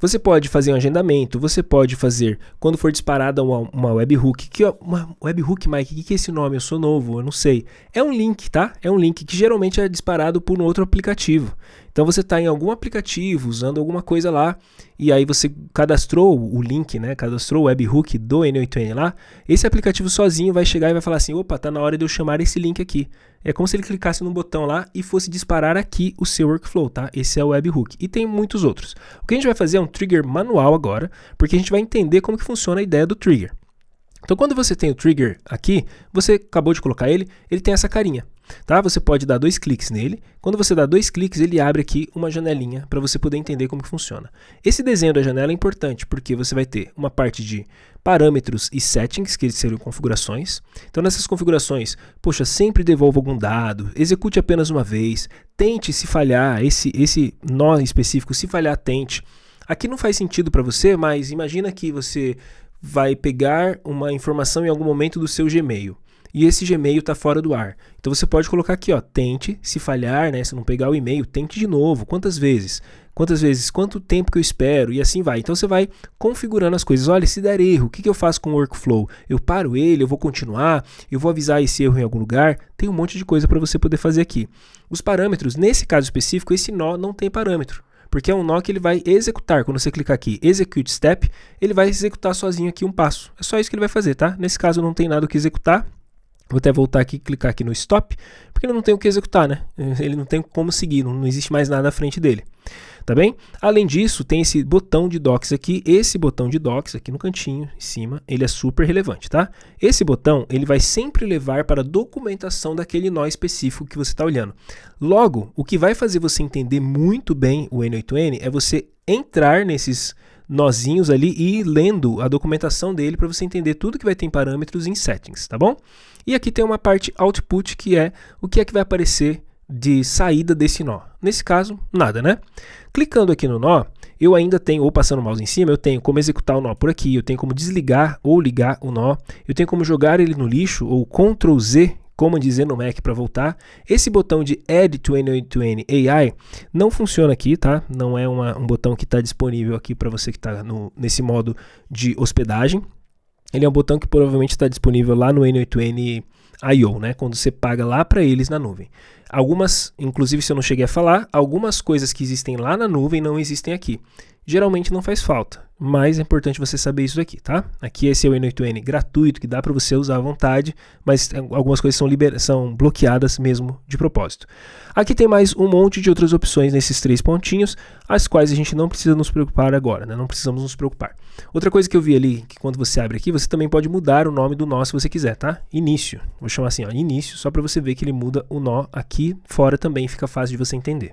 Você pode fazer um agendamento, você pode fazer, quando for disparada uma webhook. Uma webhook, Mike, o que é esse nome? Eu sou novo, eu não sei. É um link, tá? É um link que geralmente é disparado por um outro aplicativo. Então você está em algum aplicativo, usando alguma coisa lá, e aí você cadastrou o link, né? Cadastrou o webhook do N8N lá. Esse aplicativo sozinho vai chegar e vai falar assim, opa, tá na hora de eu chamar esse link aqui. É como se ele clicasse no botão lá e fosse disparar aqui o seu workflow, tá? Esse é o webhook. E tem muitos outros. O que a gente vai fazer é um trigger manual agora, porque a gente vai entender como que funciona a ideia do trigger. Então quando você tem o trigger aqui, você acabou de colocar ele tem essa carinha, tá? Você pode dar 2 cliques nele. Quando você dá 2 cliques, ele abre aqui uma janelinha para você poder entender como que funciona. Esse desenho da janela é importante porque você vai ter uma parte de parâmetros e settings, que seriam configurações. Então nessas configurações, poxa, sempre devolva algum dado, execute apenas uma vez, tente se falhar, esse nó específico, se falhar, tente. Aqui não faz sentido para você, mas imagina que você vai pegar uma informação em algum momento do seu Gmail. E esse Gmail está fora do ar. Então você pode colocar aqui, ó, tente, se falhar, né, se não pegar o e-mail, tente de novo. Quantas vezes? Quanto tempo que eu espero? E assim vai. Então você vai configurando as coisas. Olha, se der erro, o que eu faço com o workflow? Eu paro ele, eu vou continuar, eu vou avisar esse erro em algum lugar. Tem um monte de coisa para você poder fazer aqui. Os parâmetros, nesse caso específico, esse nó não tem parâmetro. Porque é um nó que ele vai executar. Quando você clicar aqui, Execute Step, ele vai executar sozinho aqui um passo. É só isso que ele vai fazer, tá? Nesse caso não tem nada o que executar. Vou até voltar aqui e clicar aqui no Stop, porque ele não tem o que executar, né? Ele não tem como seguir, não existe mais nada à frente dele. Tá bem? Além disso, tem esse botão de Docs aqui. Esse botão de Docs aqui no cantinho, em cima, ele é super relevante, tá? Esse botão, ele vai sempre levar para a documentação daquele nó específico que você está olhando. Logo, o que vai fazer você entender muito bem o N8N é você entrar nesses nozinhos ali e ir lendo a documentação dele para você entender tudo que vai ter em parâmetros e em settings, tá bom? E aqui tem uma parte output, que é o que é que vai aparecer de saída desse nó. Nesse caso, nada, né? Clicando aqui no nó, eu ainda tenho, ou passando o mouse em cima, eu tenho como executar o nó por aqui, eu tenho como desligar ou ligar o nó, eu tenho como jogar ele no lixo, ou Ctrl Z, Command Z no Mac para voltar. Esse botão de Add to N8N AI não funciona aqui, tá? Não é um botão que está disponível aqui para você que está nesse modo de hospedagem. Ele é um botão que provavelmente está disponível lá no N8N I/O, né? Quando você paga lá para eles na nuvem. Algumas, inclusive se eu não cheguei a falar, algumas coisas que existem lá na nuvem não existem aqui. geralmente não faz falta, mas é importante você saber isso aqui, tá? Aqui esse é o N8N gratuito, que dá para você usar à vontade, mas algumas coisas são bloqueadas mesmo de propósito. Aqui tem mais um monte de outras opções nesses 3 pontinhos, as quais a gente não precisa nos preocupar agora, né? Não precisamos nos preocupar. Outra coisa que eu vi ali, que quando você abre aqui, você também pode mudar o nome do nó se você quiser, tá? Início, vou chamar assim, ó, início, só para você ver que ele muda o nó aqui fora também, fica fácil de você entender.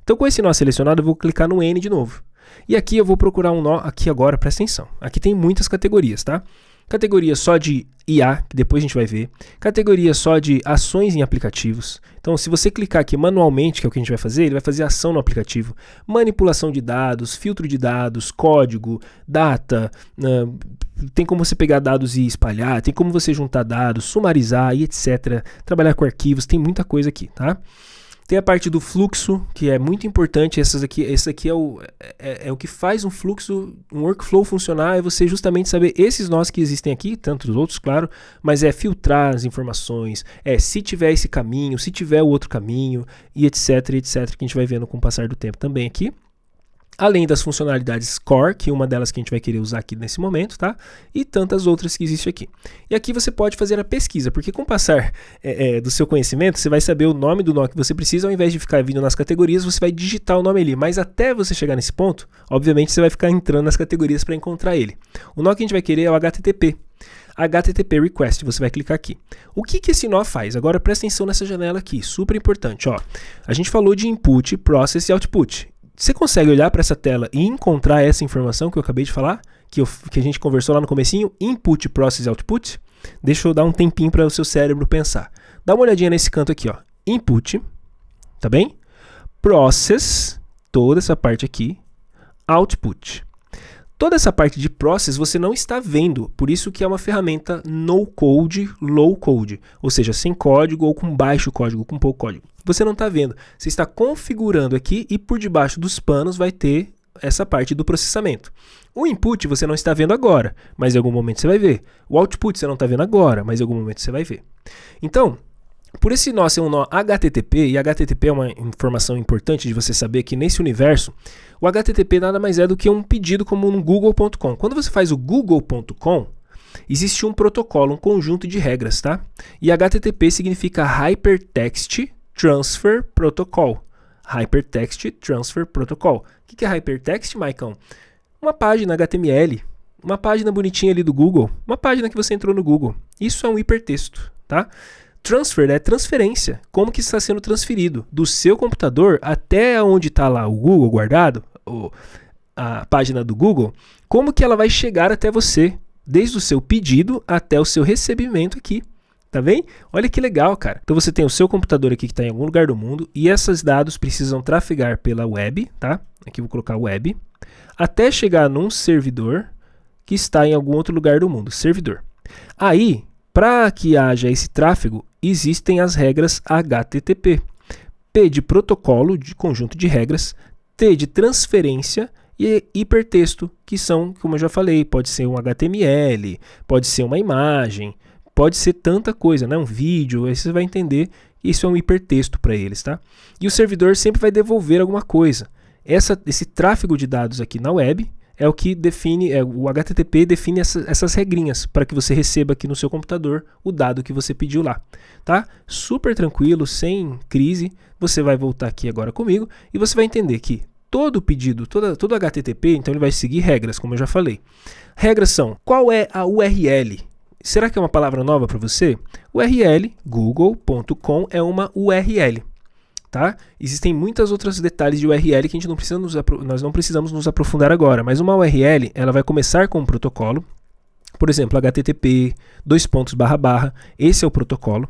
Então com esse nó selecionado eu vou clicar no N de novo. E aqui eu vou procurar um nó aqui agora, presta atenção. Aqui tem muitas categorias, tá? Categoria só de IA, que depois a gente vai ver. Categoria só de ações em aplicativos. Então, se você clicar aqui manualmente, que é o que a gente vai fazer, ele vai fazer ação no aplicativo. Manipulação de dados, filtro de dados, código, data. Tem como você pegar dados e espalhar, tem como você juntar dados, sumarizar e etc. Trabalhar com arquivos, tem muita coisa aqui, tá? Tem a parte do fluxo, que é muito importante. Esse aqui é o que faz um fluxo, um workflow funcionar, é você justamente saber esses nós que existem aqui, tantos outros, claro, mas é filtrar as informações, se tiver esse caminho, se tiver o outro caminho, e etc, que a gente vai vendo com o passar do tempo também aqui. Além das funcionalidades core, que é uma delas que a gente vai querer usar aqui nesse momento, tá? E tantas outras que existem aqui. E aqui você pode fazer a pesquisa, porque com o passar do seu conhecimento, você vai saber o nome do nó que você precisa, ao invés de ficar vindo nas categorias, você vai digitar o nome ali. Mas até você chegar nesse ponto, obviamente você vai ficar entrando nas categorias para encontrar ele. O nó que a gente vai querer é o HTTP. HTTP Request, você vai clicar aqui. O que esse nó faz? Agora presta atenção nessa janela aqui, super importante. Ó. A gente falou de input, process e output. Você consegue olhar para essa tela e encontrar essa informação que eu acabei de falar? Que a gente conversou lá no comecinho? Input, process e output? Deixa eu dar um tempinho para o seu cérebro pensar. Dá uma olhadinha nesse canto aqui, ó. Input, tá bem? Process, toda essa parte aqui. Output. Toda essa parte de process você não está vendo, por isso que é uma ferramenta no code, low code, ou seja, sem código ou com baixo código, com pouco código. Você não está vendo, você está configurando aqui e por debaixo dos panos vai ter essa parte do processamento. O input você não está vendo agora, mas em algum momento você vai ver. O output você não está vendo agora, mas em algum momento você vai ver. Então, por esse nó ser um nó HTTP, e HTTP é uma informação importante de você saber que nesse universo, o HTTP nada mais é do que um pedido como no google.com. Quando você faz o google.com, existe um protocolo, um conjunto de regras, tá? E HTTP significa Hypertext Transfer Protocol. Hypertext Transfer Protocol. O que é Hypertext, Maicon? Uma página HTML, uma página bonitinha ali do Google, uma página que você entrou no Google. Isso é um hipertexto, tá? Transfer é transferência, como que está sendo transferido do seu computador até onde está lá o Google guardado, a página do Google, como que ela vai chegar até você, desde o seu pedido até o seu recebimento aqui. Tá bem? Olha que legal, cara. Então você tem o seu computador aqui que está em algum lugar do mundo e esses dados precisam trafegar pela web, tá? Aqui eu vou colocar web, até chegar num servidor que está em algum outro lugar do mundo, servidor. Aí, para que haja esse tráfego, existem as regras HTTP. P de protocolo, de conjunto de regras, T de transferência e hipertexto, que são, como eu já falei, pode ser um HTML, pode ser uma imagem, pode ser tanta coisa, né? Um vídeo, aí você vai entender que isso é um hipertexto para eles, tá? E o servidor sempre vai devolver alguma coisa. Esse tráfego de dados aqui na web é o que define, o HTTP define essas regrinhas para que você receba aqui no seu computador o dado que você pediu lá, tá? Super tranquilo, sem crise, você vai voltar aqui agora comigo e você vai entender que todo pedido, todo HTTP, então ele vai seguir regras, como eu já falei. Regras são, qual é a URL? Será que é uma palavra nova para você? URL, google.com é uma URL. Tá? Existem muitos outros detalhes de URL que a gente nós não precisamos nos aprofundar agora, mas uma URL ela vai começar com um protocolo, por exemplo, HTTP, esse é o protocolo.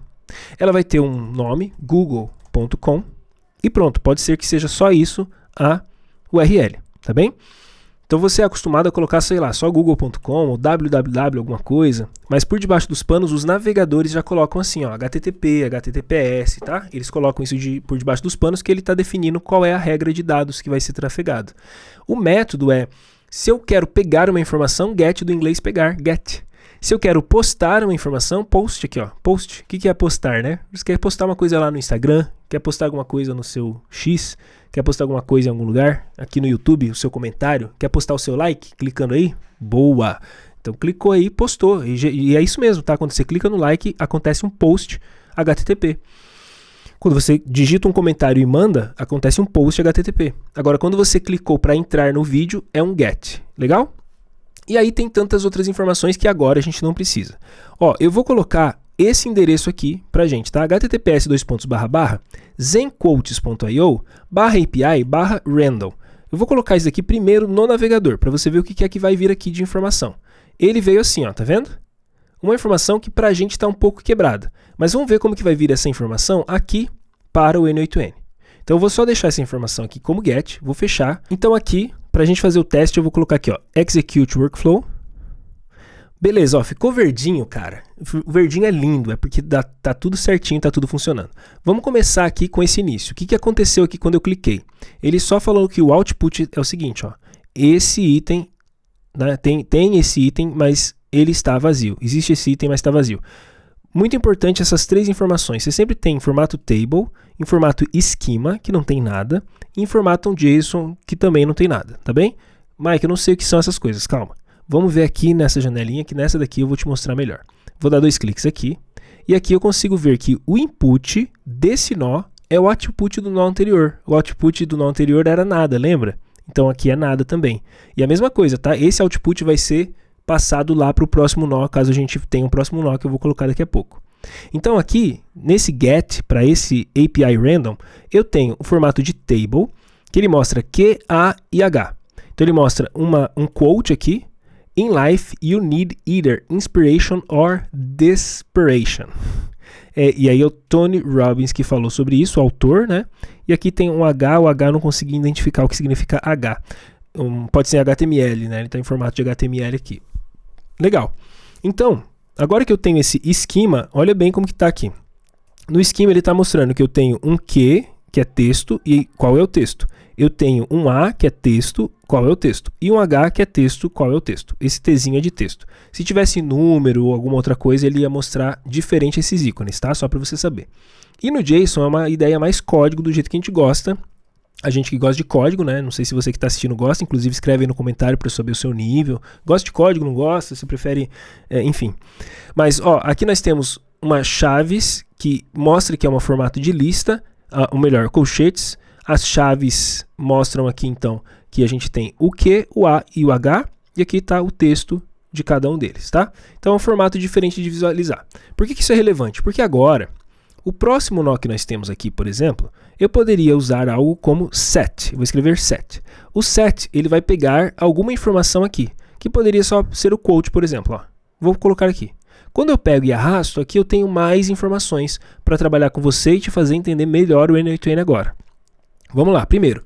Ela vai ter um nome, google.com, e pronto, pode ser que seja só isso a URL, tá bem? Então você é acostumado a colocar, sei lá, só google.com ou www alguma coisa, mas por debaixo dos panos os navegadores já colocam assim, ó, HTTP, HTTPS, tá? Eles colocam isso por debaixo dos panos que ele está definindo qual é a regra de dados que vai ser trafegado. O método é, se eu quero pegar uma informação, get do inglês pegar, get. Se eu quero postar uma informação, post aqui, ó, post. O que é postar, né? Você quer postar uma coisa lá no Instagram, quer postar alguma coisa no seu X, quer postar alguma coisa em algum lugar, aqui no YouTube, o seu comentário, quer postar o seu like, clicando aí? Boa! Então clicou aí, postou, e é isso mesmo, tá? Quando você clica no like, acontece um post HTTP. Quando você digita um comentário e manda, acontece um post HTTP. Agora, quando você clicou para entrar no vídeo, é um GET. Legal? E aí tem tantas outras informações que agora a gente não precisa. Ó, eu vou colocar esse endereço aqui pra gente, tá? https://zenquotes.io/api/random. Eu vou colocar isso aqui primeiro no navegador, para você ver o que é que vai vir aqui de informação. Ele veio assim, ó, tá vendo? Uma informação que pra gente está um pouco quebrada. Mas vamos ver como que vai vir essa informação aqui para o N8N. Então eu vou só deixar essa informação aqui como GET, vou fechar. Então aqui, para a gente fazer o teste, eu vou colocar aqui, ó, Execute Workflow. Beleza, ó, ficou verdinho, cara. O verdinho é lindo, é porque tá tudo certinho, tá tudo funcionando. Vamos começar aqui com esse início. O que aconteceu aqui quando eu cliquei? Ele só falou que o output é o seguinte, ó. Esse item, né, tem esse item, mas ele está vazio. Existe esse item, mas está vazio. Muito importante essas três informações. Você sempre tem em formato table, em formato schema, que não tem nada, e em formato JSON, que também não tem nada, tá bem? Mike, eu não sei o que são essas coisas, calma. Vamos ver aqui nessa janelinha, que nessa daqui eu vou te mostrar melhor. Vou dar 2 cliques aqui, e aqui eu consigo ver que o input desse nó é o output do nó anterior. O output do nó anterior era nada, lembra? Então aqui é nada também. E a mesma coisa, tá? Esse output vai ser passado lá para o próximo nó, caso a gente tenha um próximo nó que eu vou colocar daqui a pouco. Então aqui, nesse GET, para esse API Random, eu tenho o formato de table, que ele mostra Q, A e H. Então ele mostra um quote aqui, In life you need either inspiration or desperation. E aí é o Tony Robbins que falou sobre isso, o autor, né? E aqui tem um H, o H eu não consegui identificar o que significa H. Pode ser HTML, né? Ele está em formato de HTML aqui. Legal. Então, agora que eu tenho esse esquema, olha bem como que está aqui. No esquema ele está mostrando que eu tenho um Q, que é texto, e qual é o texto? Eu tenho um A, que é texto, qual é o texto? E um H, que é texto, qual é o texto? Esse Tzinho é de texto. Se tivesse número ou alguma outra coisa, ele ia mostrar diferente esses ícones, tá? Só para você saber. E no JSON é uma ideia mais código, do jeito que a gente gosta. A gente que gosta de código, né? Não sei se você que está assistindo gosta, inclusive escreve aí no comentário para eu saber o seu nível. Gosta de código, não gosta? Você prefere... enfim. Mas, ó, aqui nós temos uma chaves que mostra que é um formato de lista, ou melhor, colchetes. As chaves mostram aqui, então, que a gente tem o Q, o A e o H, e aqui está o texto de cada um deles, tá? Então é um formato diferente de visualizar. Por que isso é relevante? Porque agora, o próximo nó que nós temos aqui, por exemplo, eu poderia usar algo como set. Eu vou escrever set. O set, ele vai pegar alguma informação aqui, que poderia só ser o quote, por exemplo. Ó. Vou colocar aqui. Quando eu pego e arrasto, aqui eu tenho mais informações para trabalhar com você e te fazer entender melhor o N8N agora. Vamos lá, primeiro,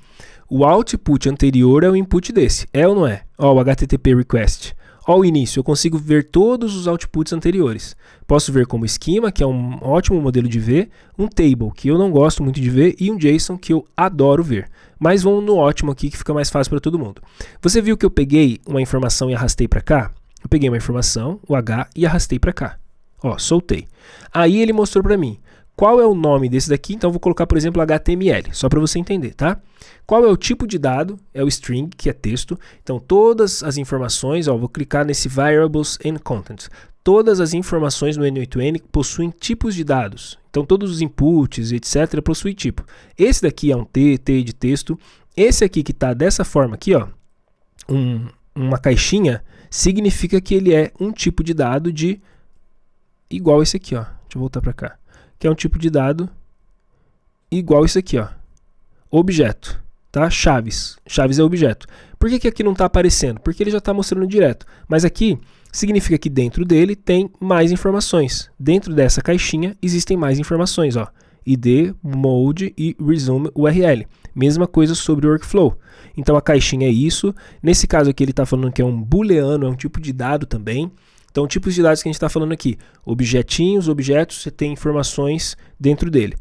o output anterior é o input desse, é ou não é? Ó, o HTTP request. Ó, o início, eu consigo ver todos os outputs anteriores. Posso ver como esquema, que é um ótimo modelo de ver, um table, que eu não gosto muito de ver, e um JSON, que eu adoro ver. Mas vamos no ótimo aqui, que fica mais fácil para todo mundo. Você viu que eu peguei uma informação e arrastei para cá? Eu peguei uma informação, o H, e arrastei para cá. Ó, soltei. Aí ele mostrou para mim. Qual é o nome desse daqui? Então eu vou colocar, por exemplo, HTML, só para você entender, tá? Qual é o tipo de dado? É o string, que é texto. Então todas as informações, ó, vou clicar nesse Variables and Content. Todas as informações no N8N possuem tipos de dados. Então todos os inputs, etc, possuem tipo. Esse daqui é um T de texto. Esse aqui que está dessa forma aqui, ó, uma caixinha, significa que ele é um tipo de dado de igual esse aqui, ó. Deixa eu voltar para cá. Que é um tipo de dado igual isso aqui, ó. Objeto, tá? Chaves. Chaves é objeto. Por que aqui não está aparecendo? Porque ele já está mostrando direto. Mas aqui significa que dentro dele tem mais informações. Dentro dessa caixinha existem mais informações, ó. ID, mode e resume URL. Mesma coisa sobre o workflow. Então a caixinha é isso. Nesse caso aqui ele está falando que é um booleano, é um tipo de dado também. Então, tipos de dados que a gente está falando aqui, objetinhos, objetos, você tem informações dentro dele.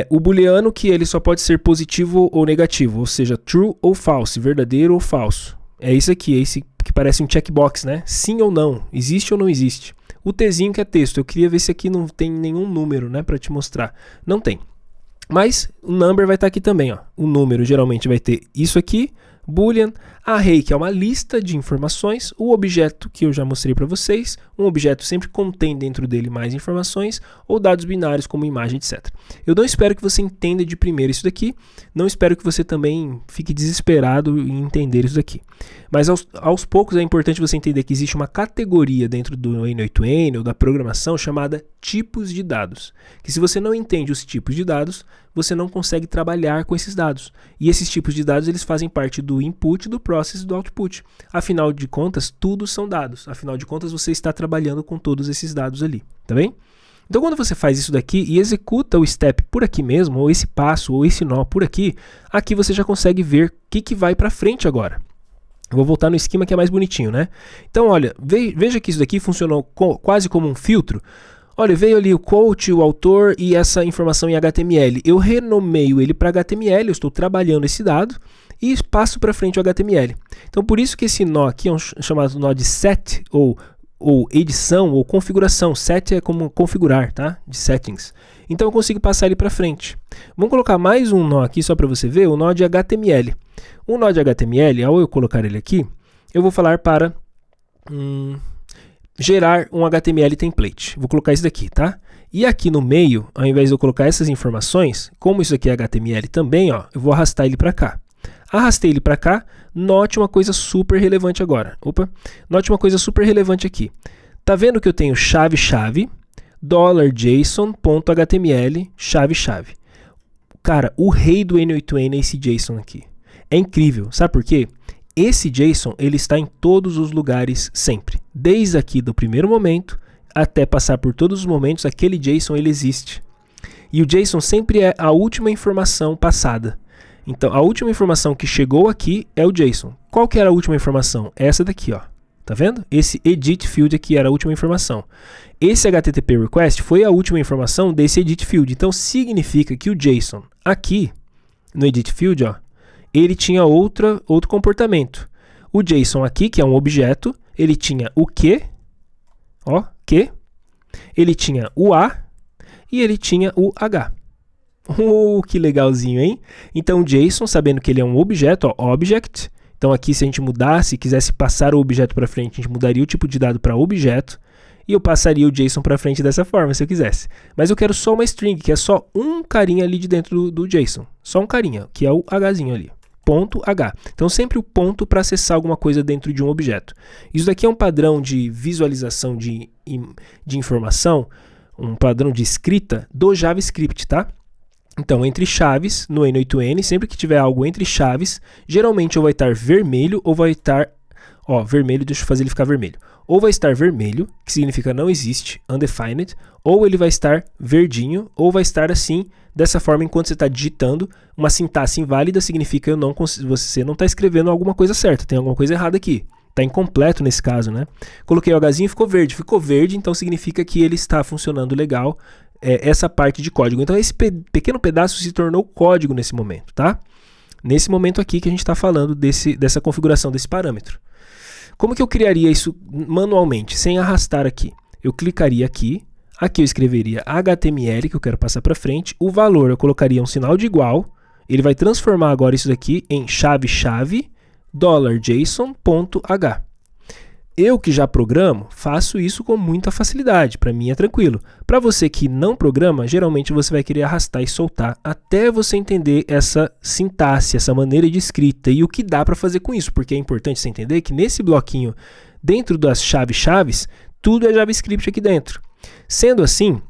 O booleano que ele só pode ser positivo ou negativo, ou seja, true ou false, verdadeiro ou falso. é isso aqui, é esse que parece um checkbox, né? Sim ou não, existe ou não existe. O Tzinho que é texto, eu queria ver se aqui não tem nenhum número, né, para te mostrar. Não tem. Mas o number vai estar aqui também, ó. O número geralmente vai ter isso aqui, boolean, array, que é uma lista de informações, o objeto que eu já mostrei para vocês, um objeto sempre contém dentro dele mais informações, ou dados binários como imagem, etc. Eu não espero que você entenda de primeira isso daqui, não espero que você também fique desesperado em entender isso daqui. Mas aos poucos é importante você entender que existe uma categoria dentro do N8N ou da programação chamada tipos de dados, que se você não entende os tipos de dados, você não consegue trabalhar com esses dados. E esses tipos de dados eles fazem parte do input, do process e do output. Afinal de contas, tudo são dados. Afinal de contas, você está trabalhando com todos esses dados ali, tá bem? Então, quando você faz isso daqui e executa o step por aqui mesmo, ou esse passo, ou esse nó por aqui, aqui você já consegue ver o que vai para frente agora. Eu vou voltar no esquema que é mais bonitinho, né? Então, olha, veja que isso daqui funcionou quase como um filtro. Olha, veio ali o quote, o autor e essa informação em HTML. Eu renomeio ele para HTML, eu estou trabalhando esse dado e passo para frente o HTML. Então, por isso que esse nó aqui é um chamado nó de set, ou edição, ou configuração. Set é como configurar, tá? De settings. Então, eu consigo passar ele para frente. Vamos colocar mais um nó aqui só para você ver, o nó de HTML. O nó de HTML, ao eu colocar ele aqui, eu vou falar para gerar um HTML template. Vou colocar isso daqui, tá? E aqui no meio, ao invés de eu colocar essas informações, como isso aqui é HTML também, ó, eu vou arrastar ele para cá. Arrastei ele para cá, note uma coisa super relevante agora. Opa, note uma coisa super relevante aqui. Tá vendo que eu tenho chave-chave, $JSON.html, chave-chave. Cara, o rei do N8N é esse JSON aqui. É incrível, sabe por quê? Esse JSON ele está em todos os lugares sempre. Desde aqui do primeiro momento até passar por todos os momentos, aquele JSON ele existe. E o JSON sempre é a última informação passada. Então, a última informação que chegou aqui é o JSON. Qual que era a última informação? Essa daqui, ó. Tá vendo? Esse edit field aqui era a última informação. Esse HTTP request foi a última informação desse edit field. Então, significa que o JSON aqui, no edit field, ó, ele tinha outro comportamento. O JSON aqui, que é um objeto, ele tinha o que, ó, que, ele tinha o A e ele tinha o H. Que legalzinho, hein? Então, o JSON, sabendo que ele é um objeto, ó, object. Então, aqui, se a gente mudasse, quisesse passar o objeto para frente, a gente mudaria o tipo de dado para objeto e eu passaria o JSON para frente dessa forma, se eu quisesse. Mas eu quero só uma string, que é só um carinha ali de dentro do JSON. Só um carinha, que é o Hzinho ali. Ponto H. Então, sempre o ponto para acessar alguma coisa dentro de um objeto. Isso daqui é um padrão de visualização de informação, um padrão de escrita do JavaScript, tá? Então, entre chaves, no N8N, sempre que tiver algo entre chaves, geralmente ou vai estar vermelho ou vai estar, ó, vermelho, deixa eu fazer ele ficar vermelho. Ou vai estar vermelho, que significa não existe, undefined, ou ele vai estar verdinho, ou vai estar assim, dessa forma, enquanto você está digitando, uma sintaxe inválida significa você não está escrevendo alguma coisa certa, tem alguma coisa errada aqui. Está incompleto nesse caso, né? Coloquei o Hzinho e ficou verde, então significa que ele está funcionando legal, essa parte de código. Então esse pequeno pedaço se tornou código nesse momento, tá? Nesse momento aqui que a gente está falando dessa configuração desse parâmetro. Como que eu criaria isso manualmente, sem arrastar aqui? Eu clicaria aqui eu escreveria HTML, que eu quero passar para frente, o valor eu colocaria um sinal de igual, ele vai transformar agora isso daqui em chave-chave, $JSON.h. Eu que já programo, faço isso com muita facilidade, para mim é tranquilo. Para você que não programa, geralmente você vai querer arrastar e soltar até você entender essa sintaxe, essa maneira de escrita e o que dá para fazer com isso, porque é importante você entender que nesse bloquinho, dentro das chaves, tudo é JavaScript aqui dentro. Sendo assim,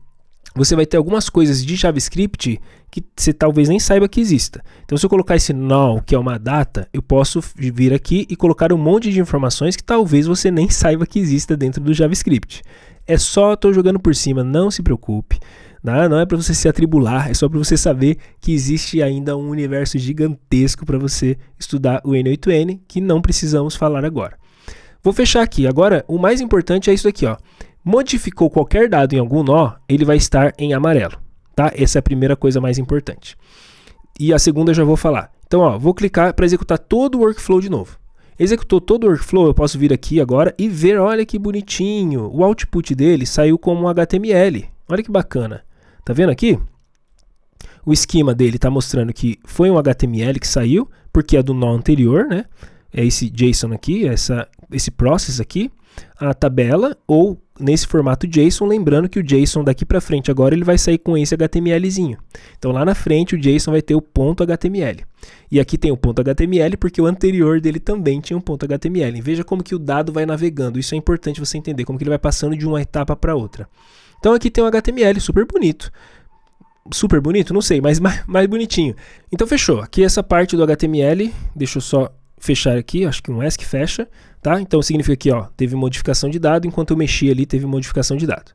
você vai ter algumas coisas de JavaScript que você talvez nem saiba que exista. Então, se eu colocar esse null, que é uma data, eu posso vir aqui e colocar um monte de informações que talvez você nem saiba que exista dentro do JavaScript. É só estou jogando por cima, não se preocupe. Não é para você se atribular, é só para você saber que existe ainda um universo gigantesco para você estudar o N8N, que não precisamos falar agora. Vou fechar aqui. Agora, o mais importante é isso aqui, ó. Modificou qualquer dado em algum nó, ele vai estar em amarelo, tá? Essa é a primeira coisa mais importante. E a segunda eu já vou falar. Então, ó, vou clicar para executar todo o workflow de novo. Executou todo o workflow, eu posso vir aqui agora e ver, olha que bonitinho, o output dele saiu como um HTML. Olha que bacana. Tá vendo aqui? O esquema dele está mostrando que foi um HTML que saiu, porque é do nó anterior, né? É esse JSON aqui, esse process aqui, a tabela, ou nesse formato JSON, lembrando que o JSON daqui para frente agora ele vai sair com esse HTMLzinho. Então lá na frente o JSON vai ter o ponto HTML. E aqui tem o ponto HTML porque o anterior dele também tinha um ponto HTML. Veja como que o dado vai navegando, isso é importante você entender, como que ele vai passando de uma etapa para outra. Então aqui tem um HTML super bonito. Super bonito? Não sei, mas mais bonitinho. Então fechou. Aqui essa parte do HTML, deixa eu só fechar aqui, acho que um ESC fecha, tá? Então significa que ó, teve modificação de dado, enquanto eu mexi ali teve modificação de dado.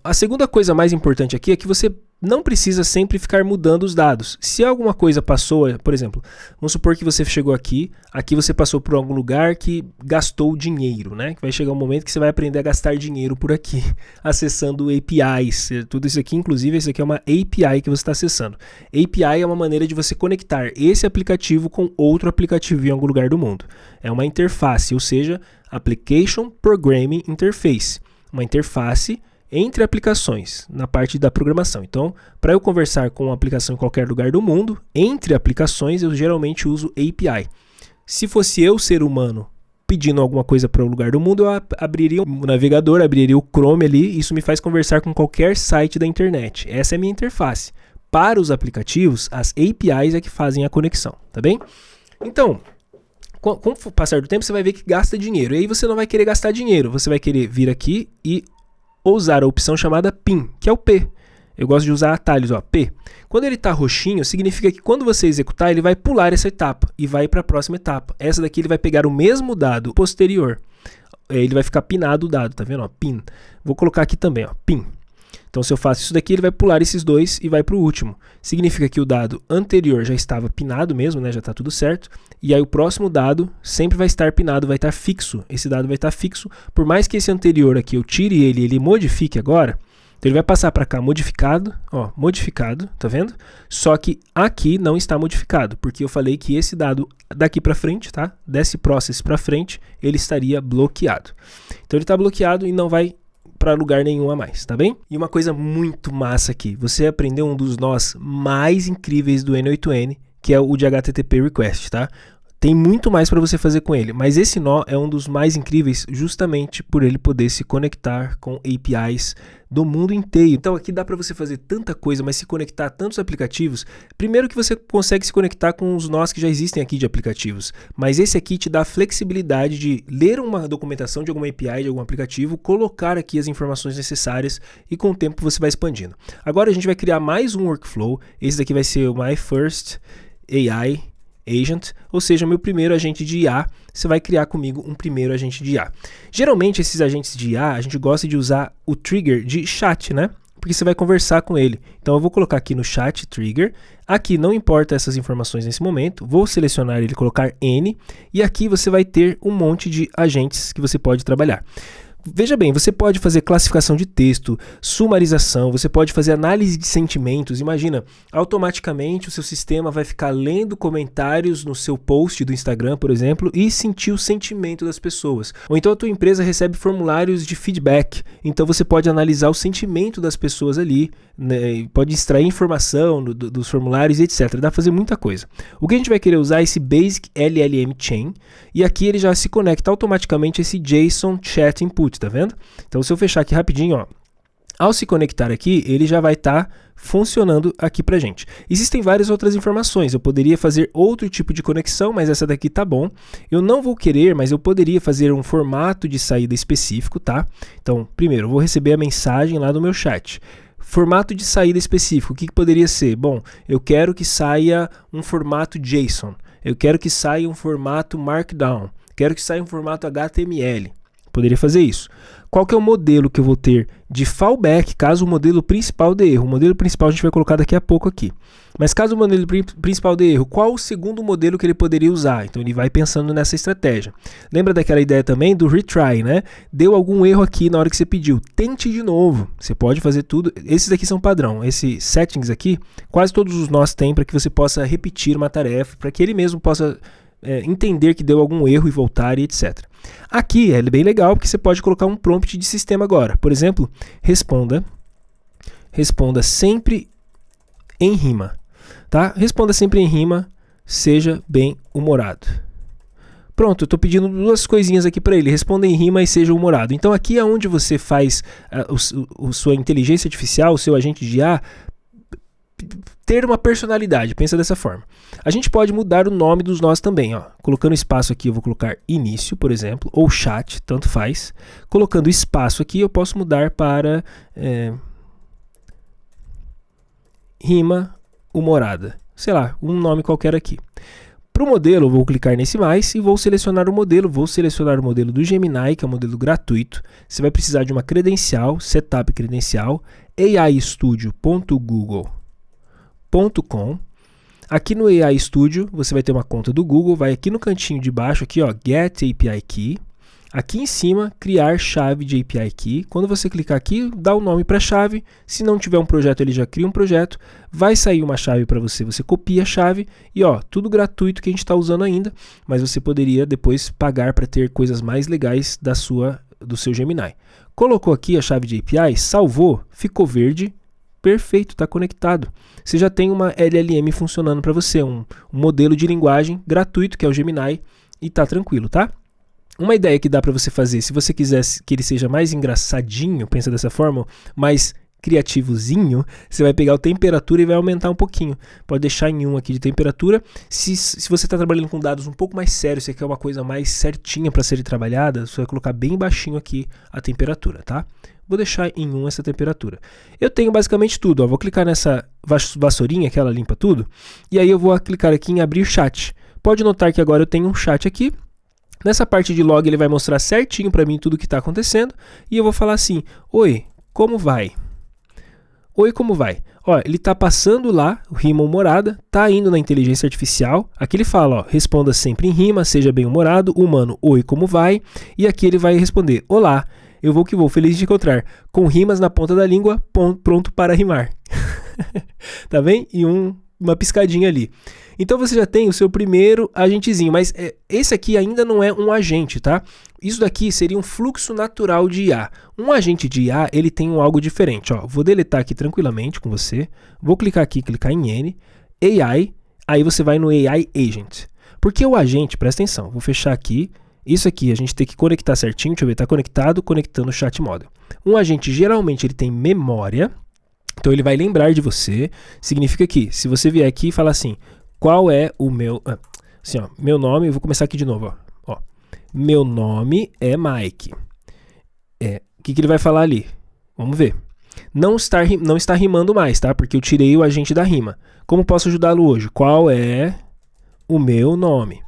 A segunda coisa mais importante aqui é que você não precisa sempre ficar mudando os dados. Se alguma coisa passou, por exemplo, vamos supor que você chegou aqui você passou por algum lugar que gastou dinheiro, né? Que vai chegar um momento que você vai aprender a gastar dinheiro por aqui, acessando APIs. Tudo isso aqui, inclusive, isso aqui é uma API que você está acessando. API é uma maneira de você conectar esse aplicativo com outro aplicativo em algum lugar do mundo. É uma interface, ou seja, Application Programming Interface. Uma interface entre aplicações, na parte da programação. Então, para eu conversar com uma aplicação em qualquer lugar do mundo, entre aplicações, eu geralmente uso API. Se fosse eu, ser humano, pedindo alguma coisa para o lugar do mundo, eu abriria o navegador, abriria o Chrome ali, isso me faz conversar com qualquer site da internet. Essa é a minha interface. Para os aplicativos, as APIs é que fazem a conexão, tá bem? Então, com o passar do tempo, você vai ver que gasta dinheiro. E aí você não vai querer gastar dinheiro, você vai querer vir aqui e usar a opção chamada PIN, que é o P. Eu gosto de usar atalhos, ó, P. Quando ele está roxinho, significa que quando você executar, ele vai pular essa etapa e vai para a próxima etapa. Essa daqui ele vai pegar o mesmo dado posterior. Ele vai ficar pinado o dado, tá vendo? Ó, PIN. Vou colocar aqui também, ó, PIN. Então, se eu faço isso daqui, ele vai pular esses dois e vai para o último. Significa que o dado anterior já estava pinado mesmo, né? Já está tudo certo. E aí o próximo dado sempre vai estar pinado, vai estar fixo. Esse dado vai estar fixo. Por mais que esse anterior aqui eu tire ele e ele modifique agora, então ele vai passar para cá modificado, ó, modificado, tá vendo? Só que aqui não está modificado, porque eu falei que esse dado daqui para frente, tá? Desse process para frente, ele estaria bloqueado. Então ele está bloqueado e não vai para lugar nenhum a mais, tá bem? E uma coisa muito massa aqui, você aprendeu um dos nós mais incríveis do N8N, que é o de HTTP Request, tá? Tem muito mais para você fazer com ele, mas esse nó é um dos mais incríveis justamente por ele poder se conectar com APIs do mundo inteiro. Então aqui dá para você fazer tanta coisa, mas se conectar a tantos aplicativos. Primeiro que você consegue se conectar com os nós que já existem aqui de aplicativos, mas esse aqui te dá a flexibilidade de ler uma documentação de alguma API, de algum aplicativo, colocar aqui as informações necessárias e com o tempo você vai expandindo. Agora a gente vai criar mais um workflow, esse daqui vai ser o My First AI Agent, ou seja, meu primeiro agente de IA. Você vai criar comigo um primeiro agente de IA. Geralmente esses agentes de IA, a gente gosta de usar o trigger de chat, né? Porque você vai conversar com ele. Então eu vou colocar aqui no chat trigger. Aqui não importa essas informações nesse momento. Vou selecionar ele e colocar N. E aqui você vai ter um monte de agentes que você pode trabalhar. Veja bem, você pode fazer classificação de texto, sumarização, você pode fazer análise de sentimentos. Imagina, automaticamente o seu sistema vai ficar lendo comentários no seu post do Instagram, por exemplo, e sentir o sentimento das pessoas. Ou então a tua empresa recebe formulários de feedback, então você pode analisar o sentimento das pessoas ali, né? Pode extrair informação dos formulários, etc. Dá para fazer muita coisa. O que a gente vai querer usar é esse Basic LLM Chain, e aqui ele já se conecta automaticamente a esse JSON Chat Input. Tá vendo? Então se eu fechar aqui rapidinho, ó, ao se conectar aqui, ele já vai estar funcionando aqui pra gente. Existem várias outras informações, eu poderia fazer outro tipo de conexão, mas essa daqui tá bom. Eu não vou querer, mas eu poderia fazer um formato de saída específico, tá? Então, primeiro, eu vou receber a mensagem lá do meu chat. Formato de saída específico, o que poderia ser? Bom, eu quero que saia um formato JSON, eu quero que saia um formato Markdown, quero que saia um formato HTML. Poderia fazer isso. Qual que é o modelo que eu vou ter de fallback caso o modelo principal dê erro? O modelo principal a gente vai colocar daqui a pouco aqui. Mas caso o modelo principal dê erro, qual o segundo modelo que ele poderia usar? Então ele vai pensando nessa estratégia. Lembra daquela ideia também do retry, né? Deu algum erro aqui na hora que você pediu. Tente de novo. Você pode fazer tudo. Esses aqui são padrão. Esses settings aqui, quase todos os nós têm para que você possa repetir uma tarefa, para que ele mesmo possa entender que deu algum erro e voltar e etc. Aqui é bem legal porque você pode colocar um prompt de sistema agora. Por exemplo, responda sempre em rima. Tá? Responda sempre em rima, seja bem-humorado. Pronto, eu estou pedindo duas coisinhas aqui para ele. Responda em rima e seja humorado. Então aqui é onde você faz sua inteligência artificial, o seu agente de IA, ter uma personalidade. Pensa dessa forma. A gente pode mudar o nome dos nós também. Ó. Colocando espaço aqui eu vou colocar início, por exemplo, ou chat, tanto faz. Colocando espaço aqui eu posso mudar para rima humorada. Sei lá, um nome qualquer aqui. Para o modelo, eu vou clicar nesse mais e vou selecionar o modelo. Vou selecionar o modelo do Gemini, que é um modelo gratuito. Você vai precisar de uma credencial, setup credencial, aistudio.google.com. Aqui no AI Studio, você vai ter uma conta do Google. Vai aqui no cantinho de baixo, aqui, ó, Get API Key. Aqui em cima, criar chave de API Key. Quando você clicar aqui, dá o nome para a chave. Se não tiver um projeto, ele já cria um projeto. Vai sair uma chave para você. Você copia a chave e ó, tudo gratuito que a gente está usando ainda. Mas você poderia depois pagar para ter coisas mais legais do seu Gemini. Colocou aqui a chave de API, salvou, ficou verde. Perfeito, está conectado. Você já tem uma LLM funcionando para você. Um modelo de linguagem gratuito que é o Gemini e tá tranquilo, tá? Uma ideia que dá para você fazer, se você quiser que ele seja mais engraçadinho, pensa dessa forma, mais criativozinho, você vai pegar a temperatura e vai aumentar um pouquinho. Pode deixar em 1 aqui de temperatura. Se você está trabalhando com dados um pouco mais sérios, você quer uma coisa mais certinha para ser trabalhada, você vai colocar bem baixinho aqui a temperatura, tá? Vou deixar em 1 essa temperatura. Eu tenho basicamente tudo. Ó. Vou clicar nessa vassourinha que ela limpa tudo. E aí eu vou clicar aqui em abrir chat. Pode notar que agora eu tenho um chat aqui. Nessa parte de log ele vai mostrar certinho para mim tudo o que está acontecendo. E eu vou falar assim, oi, como vai? Oi, como vai? Ó, ele está passando lá, o rima humorada, está indo na inteligência artificial. Aqui ele fala, ó, responda sempre em rima, seja bem humorado, humano, oi, como vai? E aqui ele vai responder, olá, eu vou que vou, feliz de encontrar, com rimas na ponta da língua, pronto para rimar. Tá bem? E uma piscadinha ali. Então você já tem o seu primeiro agentezinho, mas esse aqui ainda não é um agente, tá? Isso daqui seria um fluxo natural de IA. Um agente de IA, ele tem algo diferente, ó. Vou deletar aqui tranquilamente com você. Vou clicar aqui, clicar em N, AI, aí você vai no AI Agent. Porque o agente, presta atenção, vou fechar aqui. Isso aqui a gente tem que conectar certinho, deixa eu ver, tá conectado, conectando o chat model. Um agente geralmente ele tem memória, então ele vai lembrar de você. Significa que se você vier aqui e falar assim, qual é o meu... assim, ó, meu nome, eu vou começar aqui de novo. Ó. Meu nome é Mike. O que ele vai falar ali? Vamos ver. Não está rimando mais, tá? Porque eu tirei o agente da rima. Como posso ajudá-lo hoje? Qual é o meu nome?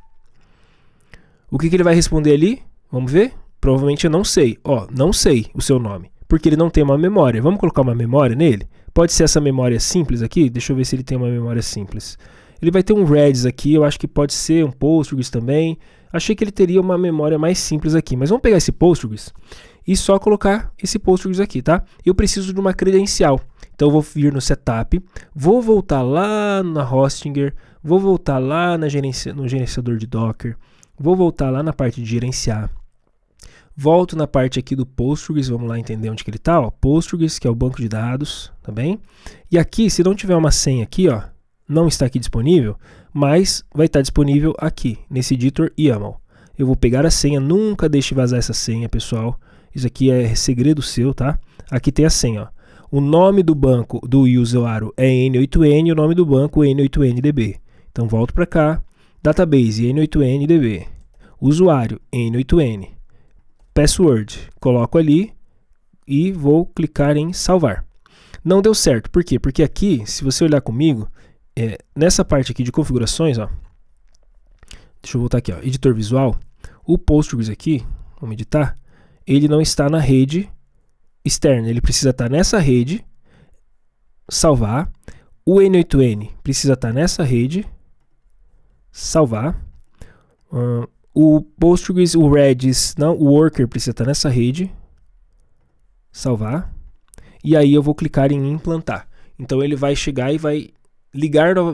O que ele vai responder ali? Vamos ver? Provavelmente eu não sei. Ó, não sei o seu nome. Porque ele não tem uma memória. Vamos colocar uma memória nele? Pode ser essa memória simples aqui? Deixa eu ver se ele tem uma memória simples. Ele vai ter um Redis aqui, eu acho que pode ser um Postgres também. Achei que ele teria uma memória mais simples aqui, mas vamos pegar esse Postgres e só colocar esse Postgres aqui, tá? Eu preciso de uma credencial, então eu vou vir no Setup, vou voltar lá na Hostinger, vou voltar lá no gerenciador de Docker, vou voltar lá na parte de gerenciar, volto na parte aqui do Postgres, vamos lá entender onde que ele está, ó, Postgres, que é o banco de dados, tá bem? E aqui, se não tiver uma senha aqui, ó, não está aqui disponível, mas vai estar disponível aqui, nesse editor YAML. Eu vou pegar a senha, nunca deixe vazar essa senha, pessoal. Isso aqui é segredo seu, tá? Aqui tem a senha, ó. O nome do banco do usuário é N8N e o nome do banco é N8NDB. Então volto para cá, database N8NDB, usuário N8N, password, coloco ali e vou clicar em salvar. Não deu certo, por quê? Porque aqui, se você olhar comigo, nessa parte aqui de configurações, ó, deixa eu voltar aqui, ó, editor visual, o Postgres aqui, vamos editar, ele não está na rede externa, ele precisa estar nessa rede, salvar, o N8N precisa estar nessa rede, salvar, o Postgres, o Redis, não, o Worker precisa estar nessa rede, salvar, e aí eu vou clicar em implantar. Então ele vai chegar e vai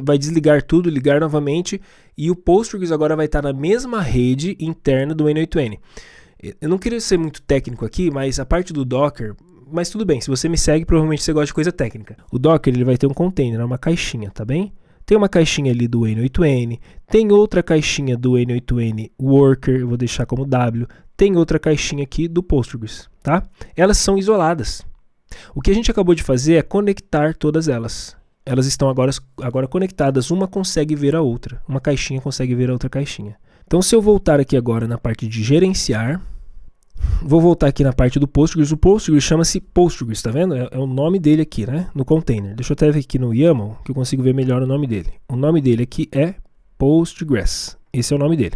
vai desligar tudo, ligar novamente, e o Postgres agora vai estar na mesma rede interna do N8N. Eu não queria ser muito técnico aqui, mas a parte do Docker, mas tudo bem, se você me segue, provavelmente você gosta de coisa técnica. O Docker ele vai ter um container, uma caixinha, tá bem? Tem uma caixinha ali do N8N, tem outra caixinha do N8N Worker, eu vou deixar como W, tem outra caixinha aqui do Postgres, tá? Elas são isoladas. O que a gente acabou de fazer é conectar todas elas. Elas estão agora conectadas, uma consegue ver a outra, uma caixinha consegue ver a outra caixinha. Então se eu voltar aqui agora na parte de gerenciar, vou voltar aqui na parte do Postgres, o Postgres chama-se Postgres, tá vendo? É o nome dele aqui, né? No container. Deixa eu até ver aqui no YAML, que eu consigo ver melhor o nome dele. O nome dele aqui é Postgres, esse é o nome dele.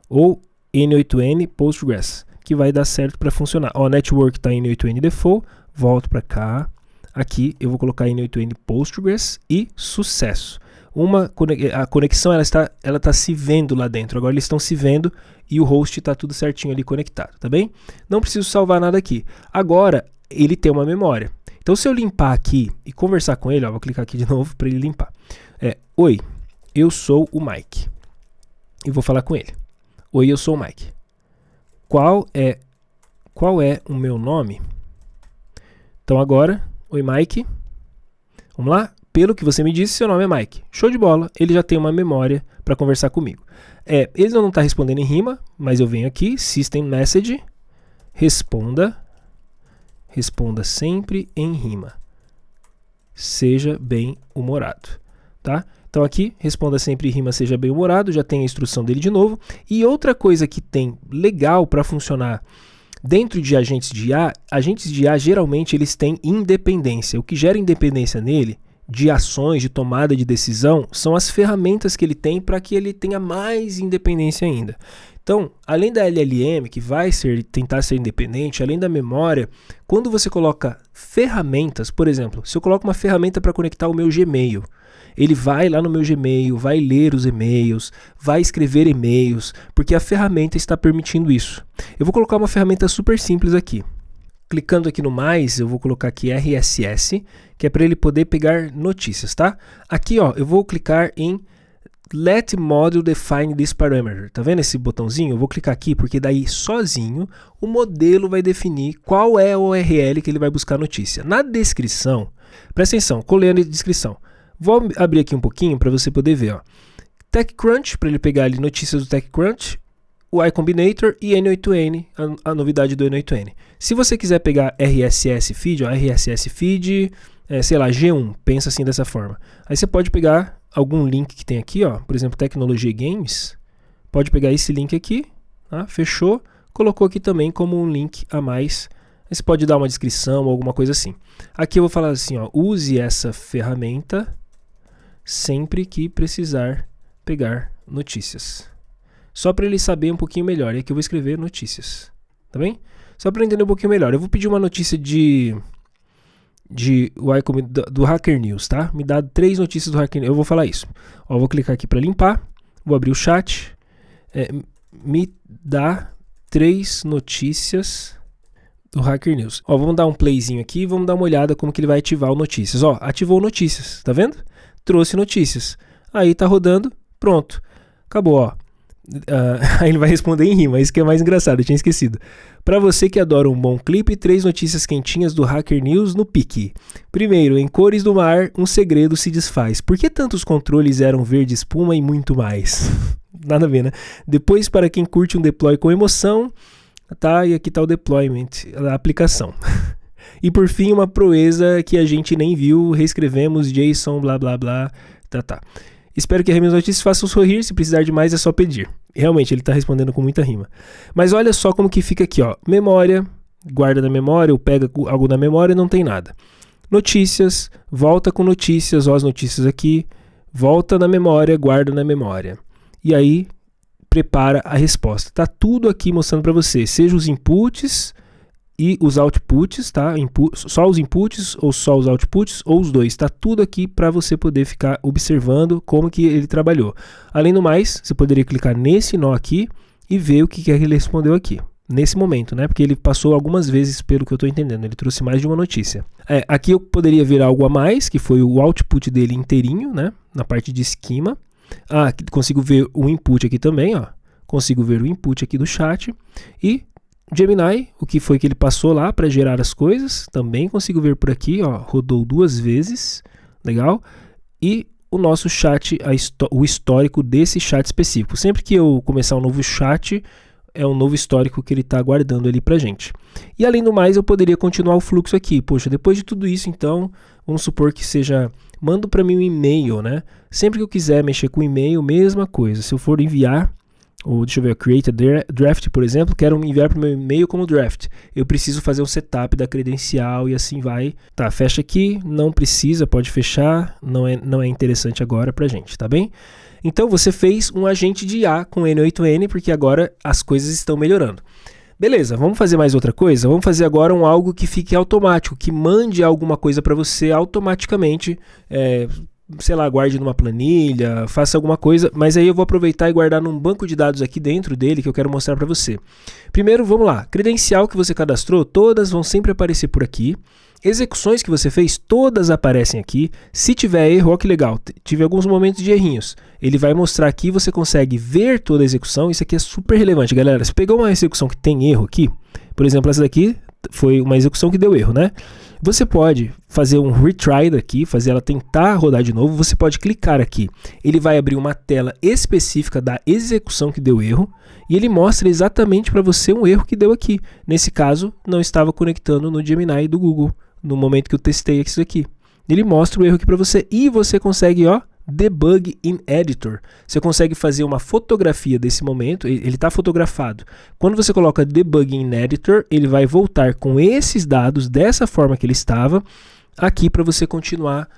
Ou N8N Postgres, que vai dar certo para funcionar. Ó, Network está N8N Default, volto para cá. Aqui eu vou colocar N8N Postgres e sucesso. A conexão ela está se vendo lá dentro. Agora eles estão se vendo e o host está tudo certinho ali conectado, tá bem? Não preciso salvar nada aqui. Agora ele tem uma memória. Então se eu limpar aqui e conversar com ele, ó, vou clicar aqui de novo para ele limpar. Oi, eu sou o Mike. E vou falar com ele. Oi, eu sou o Mike. Qual é o meu nome? Então agora, oi Mike. Vamos lá? Pelo que você me disse, seu nome é Mike. Show de bola, ele já tem uma memória para conversar comigo. Ele não está respondendo em rima, mas eu venho aqui, System Message, responda sempre em rima. Seja bem-humorado, tá? Então aqui, responda sempre em rima, seja bem-humorado, já tem a instrução dele de novo. E outra coisa que tem legal para funcionar dentro de agentes de IA geralmente eles têm independência. O que gera independência nele de ações, de tomada de decisão, são as ferramentas que ele tem para que ele tenha mais independência ainda. Então, além da LLM, que vai tentar ser independente, além da memória, quando você coloca ferramentas, por exemplo, se eu coloco uma ferramenta para conectar o meu Gmail, ele vai lá no meu Gmail, vai ler os e-mails, vai escrever e-mails, porque a ferramenta está permitindo isso. Eu vou colocar uma ferramenta super simples aqui. Clicando aqui no mais, eu vou colocar aqui RSS, que é para ele poder pegar notícias, tá? Aqui, ó, eu vou clicar em Let Model Define this Parameter. Tá vendo esse botãozinho? Eu vou clicar aqui porque daí sozinho o modelo vai definir qual é a URL que ele vai buscar notícia. Na descrição, presta atenção, colei a descrição. Vou abrir aqui um pouquinho para você poder ver, ó. TechCrunch, para ele pegar ali notícias do TechCrunch, o iCombinator e N8N, a novidade do N8N. Se você quiser pegar RSS Feed, ó, RSS Feed, sei lá, G1, pensa assim dessa forma. Aí você pode pegar algum link que tem aqui, ó, por exemplo, Tecnologia Games, pode pegar esse link aqui, tá? Fechou, colocou aqui também como um link a mais. Aí você pode dar uma descrição ou alguma coisa assim. Aqui eu vou falar assim, ó, use essa ferramenta sempre que precisar pegar notícias. Só para ele saber um pouquinho melhor. E aqui eu vou escrever notícias. Tá bem? Só para entender um pouquinho melhor. Eu vou pedir uma notícia do Hacker News, tá? Me dá 3 notícias do Hacker News. Eu vou falar isso. Ó, vou clicar aqui para limpar. Vou abrir o chat. Me dá 3 notícias do Hacker News. Ó, vamos dar um playzinho aqui e vamos dar uma olhada como que ele vai ativar o notícias. Ó, ativou notícias. Tá vendo? Trouxe notícias. Aí tá rodando. Pronto. Acabou, ó. Aí ele vai responder em rima, isso que é mais engraçado, eu tinha esquecido. Para você que adora um bom clipe, 3 notícias quentinhas do Hacker News no pique. Primeiro, em cores do mar, um segredo se desfaz. Por que tantos controles eram verde espuma e muito mais? Nada a ver, né? Depois, para quem curte um deploy com emoção, tá? E aqui tá o deployment, a aplicação. E por fim, uma proeza que a gente nem viu, reescrevemos JSON, blá blá blá, tá. Espero que a Minhas Notícias façam sorrir, se precisar de mais é só pedir. Realmente, ele está respondendo com muita rima. Mas olha só como que fica aqui, ó. Memória, guarda na memória, ou pega algo da memória, não tem nada. Notícias, volta com notícias, ó as notícias aqui. Volta na memória, guarda na memória. E aí, prepara a resposta. Tá tudo aqui mostrando para você, seja os inputs e os outputs, tá? Só os inputs ou só os outputs ou os dois. Tá tudo aqui para você poder ficar observando como que ele trabalhou. Além do mais, você poderia clicar nesse nó aqui e ver o que é que ele respondeu aqui, nesse momento, né? Porque ele passou algumas vezes, pelo que eu estou entendendo, ele trouxe mais de uma notícia. Aqui eu poderia ver algo a mais, que foi o output dele inteirinho, né? Na parte de esquema. Consigo ver o input aqui também, ó. Consigo ver o input aqui do chat. E Gemini, o que foi que ele passou lá para gerar as coisas, também consigo ver por aqui, ó. Rodou 2 vezes, legal? E o nosso chat, o histórico desse chat específico. Sempre que eu começar um novo chat, é um novo histórico que ele está guardando ali pra gente. E além do mais, eu poderia continuar o fluxo aqui. Poxa, depois de tudo isso, então, vamos supor que seja, manda para mim um e-mail, né? Sempre que eu quiser mexer com e-mail, mesma coisa. Se eu for enviar, ou deixa eu ver, create a draft, por exemplo, quero enviar para o meu e-mail como draft. Eu preciso fazer um setup da credencial e assim vai. Tá, fecha aqui, não precisa, pode fechar, não é interessante agora pra gente, tá bem? Então você fez um agente de IA com N8N, porque agora as coisas estão melhorando. Beleza, vamos fazer mais outra coisa? Vamos fazer agora algo que fique automático, que mande alguma coisa para você automaticamente, sei lá, guarde numa planilha, faça alguma coisa, mas aí eu vou aproveitar e guardar num banco de dados aqui dentro dele que eu quero mostrar para você. Primeiro, vamos lá, credencial que você cadastrou, todas vão sempre aparecer por aqui. Execuções que você fez, todas aparecem aqui. Se tiver erro, ó que legal, tive alguns momentos de errinhos. Ele vai mostrar aqui, você consegue ver toda a execução. Isso aqui é super relevante, galera. Se pegar uma execução que tem erro aqui, por exemplo, essa daqui foi uma execução que deu erro, né? Você pode fazer um retry daqui, fazer ela tentar rodar de novo. Você pode clicar aqui. Ele vai abrir uma tela específica da execução que deu erro e ele mostra exatamente para você um erro que deu aqui. Nesse caso, não estava conectando no Gemini do Google no momento que eu testei isso aqui. Ele mostra o erro aqui para você e você consegue, ó, Debug in Editor. Você consegue fazer uma fotografia desse momento, ele está fotografado. Quando você coloca Debug in Editor, ele vai voltar com esses dados dessa forma que ele estava aqui para você continuar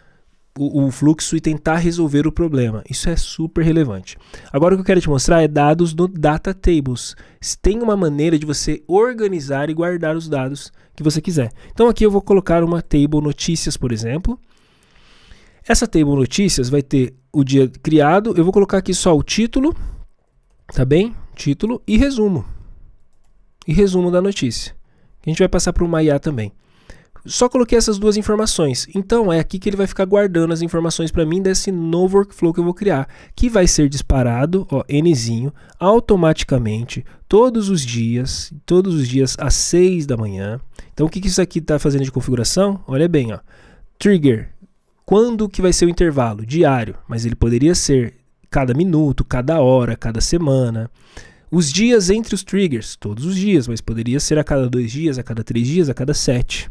o fluxo e tentar resolver o problema. Isso é super relevante. Agora o que eu quero te mostrar é dados no Data Tables. Tem uma maneira de você organizar e guardar os dados que você quiser. Então aqui eu vou colocar uma table notícias, por exemplo. Essa table notícias vai ter o dia criado. Eu vou colocar aqui só o título, tá bem? Título e resumo. E resumo da notícia. A gente vai passar para uma IA também. Só coloquei essas duas informações. Então é aqui que ele vai ficar guardando as informações para mim desse novo workflow que eu vou criar, que vai ser disparado, ó, Nzinho, automaticamente, todos os dias às 6 da manhã. Então o que isso aqui está fazendo de configuração? Olha bem, ó. Trigger. Quando que vai ser o intervalo? Diário, mas ele poderia ser cada minuto, cada hora, cada semana. Os dias entre os triggers, todos os dias, mas poderia ser a cada 2 dias, a cada 3 dias, a cada 7.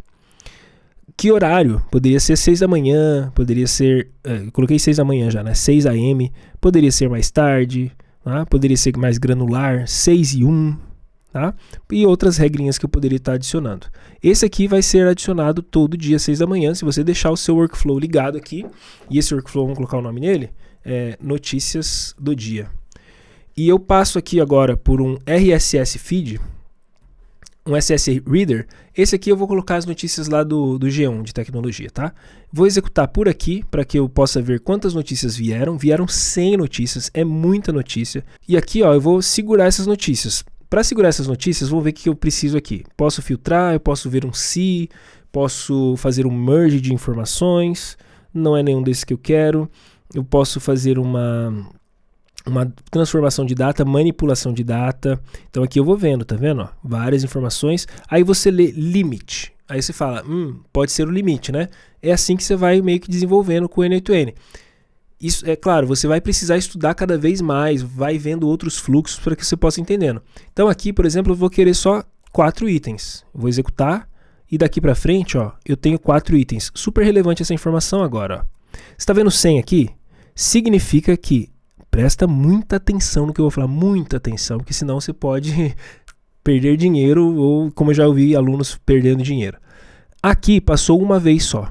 Que horário? Poderia ser 6 da manhã, poderia ser, coloquei 6 da manhã já, né? 6 AM, poderia ser mais tarde, tá? Poderia ser mais granular, 6 e 1, tá? E outras regrinhas que eu poderia estar adicionando. Esse aqui vai ser adicionado todo dia, 6 da manhã, se você deixar o seu workflow ligado aqui, e esse workflow, vamos colocar o nome nele, é notícias do dia. E eu passo aqui agora por um RSS feed, um SS Reader. Esse aqui eu vou colocar as notícias lá do G1 de tecnologia, tá? Vou executar por aqui para que eu possa ver quantas notícias vieram. Vieram 100 notícias, é muita notícia. E aqui, ó, eu vou segurar essas notícias. Para segurar essas notícias, vamos ver o que eu preciso aqui. Posso filtrar, eu posso ver um se, posso fazer um merge de informações. Não é nenhum desses que eu quero. Eu posso fazer uma transformação de data, manipulação de data. Então aqui eu vou vendo, tá vendo? Ó, várias informações. Aí você lê limit. Aí você fala, pode ser o limite, né? É assim que você vai meio que desenvolvendo com o N8N. Isso, é claro, você vai precisar estudar cada vez mais, vai vendo outros fluxos para que você possa entendendo. Então aqui, por exemplo, eu vou querer só 4 itens. Eu vou executar e daqui para frente, ó, eu tenho 4 itens. Super relevante essa informação agora, ó. Você está vendo 100 aqui? Significa que presta muita atenção no que eu vou falar, muita atenção, porque senão você pode perder dinheiro ou, como eu já ouvi, alunos perdendo dinheiro. Aqui passou uma vez só.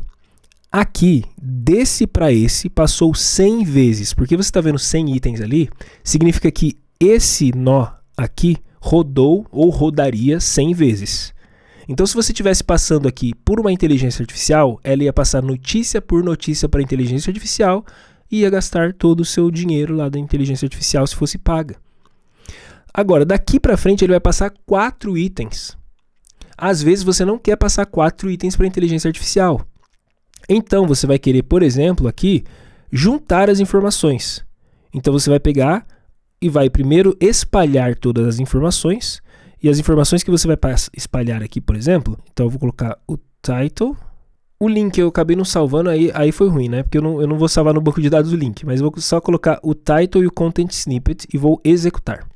Aqui, desse para esse, passou 100 vezes. Porque você está vendo 100 itens ali, significa que esse nó aqui rodou ou rodaria 100 vezes. Então, se você estivesse passando aqui por uma inteligência artificial, ela ia passar notícia por notícia para a inteligência artificial e ia gastar todo o seu dinheiro lá da inteligência artificial se fosse paga. Agora, daqui para frente ele vai passar 4 itens. Às vezes você não quer passar 4 itens para a inteligência artificial. Então você vai querer, por exemplo, aqui, juntar as informações. Então você vai pegar e vai primeiro espalhar todas as informações. E as informações que você vai espalhar aqui, por exemplo, então eu vou colocar o title. O link eu acabei não salvando, aí foi ruim, né? Porque eu não vou salvar no banco de dados o link, mas eu vou só colocar o title e o content snippet e vou executar.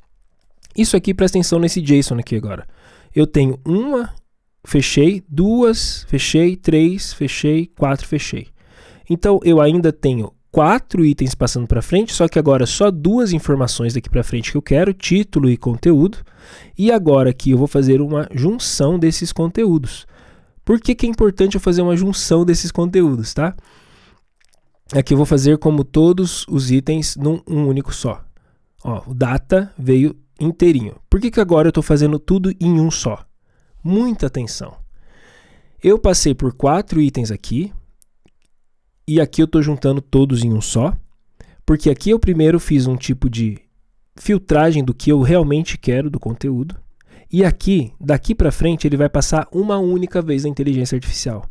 Isso aqui, presta atenção nesse JSON aqui agora. Eu tenho uma, fechei, 2, fechei, 3, fechei, 4, fechei. Então eu ainda tenho 4 itens passando para frente, só que agora só 2 informações daqui para frente que eu quero, título e conteúdo. E agora aqui eu vou fazer uma junção desses conteúdos. Por que que é importante eu fazer uma junção desses conteúdos, tá? Aqui eu vou fazer como todos os itens num único só. Ó, o data veio inteirinho. Por que que agora eu estou fazendo tudo em um só? Muita atenção. Eu passei por 4 itens aqui. E aqui eu estou juntando todos em um só. Porque aqui eu primeiro fiz um tipo de filtragem do que eu realmente quero do conteúdo. E aqui, daqui para frente, ele vai passar uma única vez na inteligência artificial.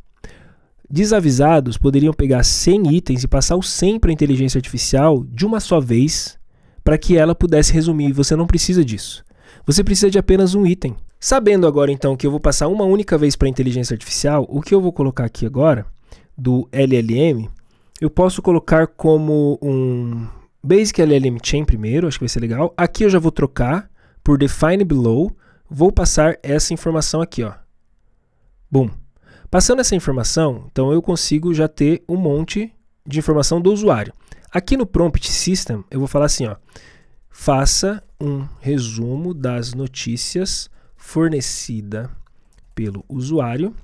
Desavisados poderiam pegar 100 itens e passar os 100 para a inteligência artificial de uma só vez, para que ela pudesse resumir. Você não precisa disso. Você precisa de apenas um item. Sabendo agora então que eu vou passar uma única vez para a inteligência artificial, o que eu vou colocar aqui agora, do LLM, eu posso colocar como um Basic LLM Chain primeiro, acho que vai ser legal. Aqui eu já vou trocar por Define Below. Vou passar essa informação aqui, ó. Bom. Passando essa informação, então eu consigo já ter um monte de informação do usuário. Aqui no Prompt System, eu vou falar assim, ó. Faça um resumo das notícias fornecida pelo usuário.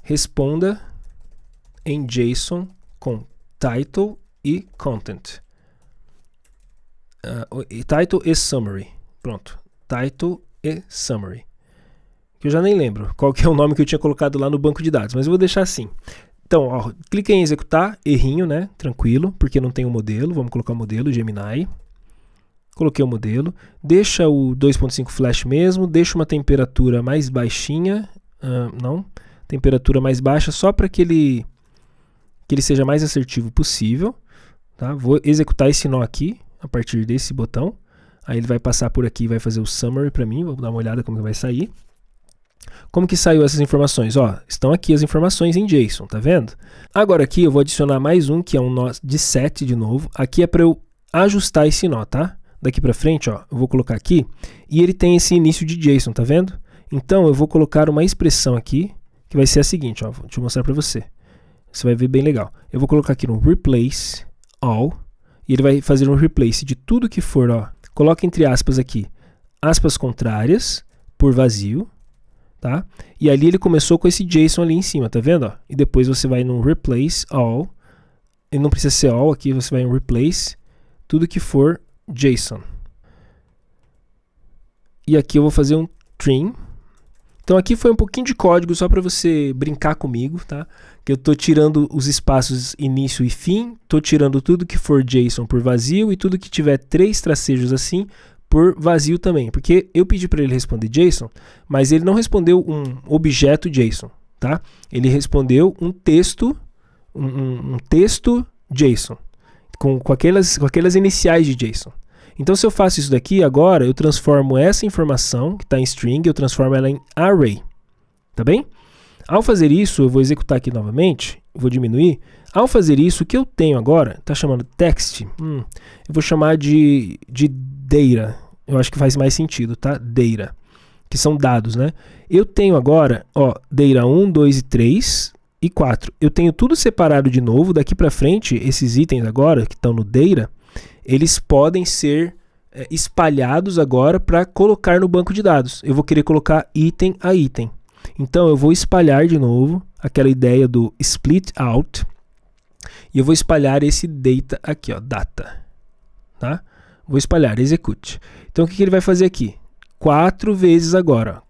Responda em JSON com title e content. Title e summary. Pronto. Title e summary. Que eu já nem lembro qual que é o nome que eu tinha colocado lá no banco de dados, mas eu vou deixar assim. Então, ó, clica em executar, errinho, né? Tranquilo, porque não tem o modelo. Vamos colocar o modelo Gemini. Coloquei o modelo. Deixa o 2.5 flash mesmo. Deixa uma temperatura mais baixinha. Não. Temperatura mais baixa só para que ele seja mais assertivo possível. Tá? Vou executar esse nó aqui a partir desse botão. Aí ele vai passar por aqui e vai fazer o summary para mim. Vou dar uma olhada como que vai sair. Como que saiu essas informações? Ó, estão aqui as informações em JSON, tá vendo? Agora aqui eu vou adicionar mais um, que é um nó de set de novo. Aqui é para eu ajustar esse nó, tá? Daqui para frente, ó, eu vou colocar aqui e ele tem esse início de JSON, tá vendo? Então eu vou colocar uma expressão aqui que vai ser a seguinte, ó, deixa eu mostrar para você. Você vai ver bem legal. Eu vou colocar aqui no replace all e ele vai fazer um replace de tudo que for, ó. Coloca entre aspas aqui, aspas contrárias por vazio, tá? E ali ele começou com esse JSON ali em cima, tá vendo? Ó? E depois você vai no replace all, ele não precisa ser all, aqui você vai em replace tudo que for JSON. E aqui eu vou fazer um trim. Então aqui foi um pouquinho de código só para você brincar comigo, tá? Que eu estou tirando os espaços início e fim, estou tirando tudo que for JSON por vazio e tudo que tiver 3 tracejos assim por vazio também, porque eu pedi para ele responder JSON, mas ele não respondeu um objeto JSON, tá? Ele respondeu um texto, um texto JSON, com aquelas iniciais de JSON. Então se eu faço isso daqui agora, eu transformo essa informação que está em string, eu transformo ela em array, tá bem? Ao fazer isso, eu vou executar aqui novamente, vou diminuir. Ao fazer isso, o que eu tenho agora, está chamando text, eu vou chamar de data, eu acho que faz mais sentido, tá? Data, que são dados, né? Eu tenho agora, ó, data 1, 2 e 3 e 4. Eu tenho tudo separado de novo, daqui para frente, esses itens agora que estão no data, eles podem ser espalhados agora para colocar no banco de dados. Eu vou querer colocar item a item. Então eu vou espalhar de novo aquela ideia do split out e eu vou espalhar esse data aqui, ó, data, tá? Vou espalhar, execute. Então o que ele vai fazer aqui? 4 vezes agora.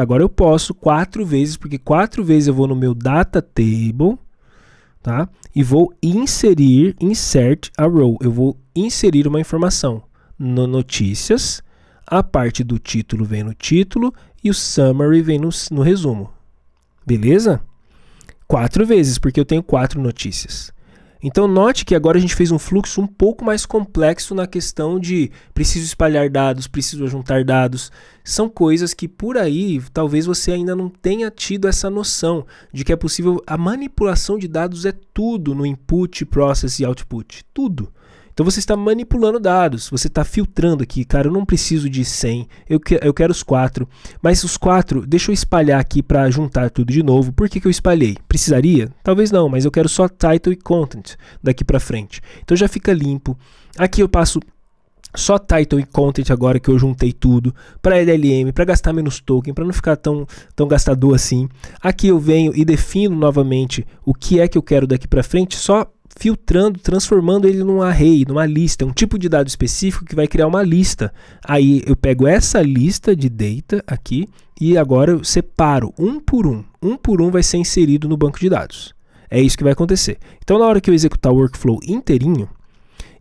Agora eu posso 4 vezes, porque 4 vezes eu vou no meu data table, tá? E vou insert a row. Eu vou inserir uma informação no notícias. A parte do título vem no título e o summary vem no resumo. Beleza? 4 vezes, porque eu tenho 4 notícias. Então note que agora a gente fez um fluxo um pouco mais complexo na questão de preciso espalhar dados, preciso juntar dados. São coisas que por aí talvez você ainda não tenha tido essa noção de que é possível. A manipulação de dados é tudo no input, process e output. Tudo. Então você está manipulando dados, você está filtrando aqui, cara, eu não preciso de 100, eu quero os 4, mas os 4, deixa eu espalhar aqui para juntar tudo de novo. Por que eu espalhei? Precisaria? Talvez não, mas eu quero só title e content daqui para frente. Então já fica limpo. Aqui eu passo só title e content agora que eu juntei tudo, para LLM, para gastar menos token, para não ficar tão gastador assim. Aqui eu venho e defino novamente o que é que eu quero daqui para frente, só filtrando, transformando ele num array, numa lista, um tipo de dado específico que vai criar uma lista. Aí eu pego essa lista de data aqui e agora eu separo um por um. Um por um vai ser inserido no banco de dados. É isso que vai acontecer. Então na hora que eu executar o workflow inteirinho,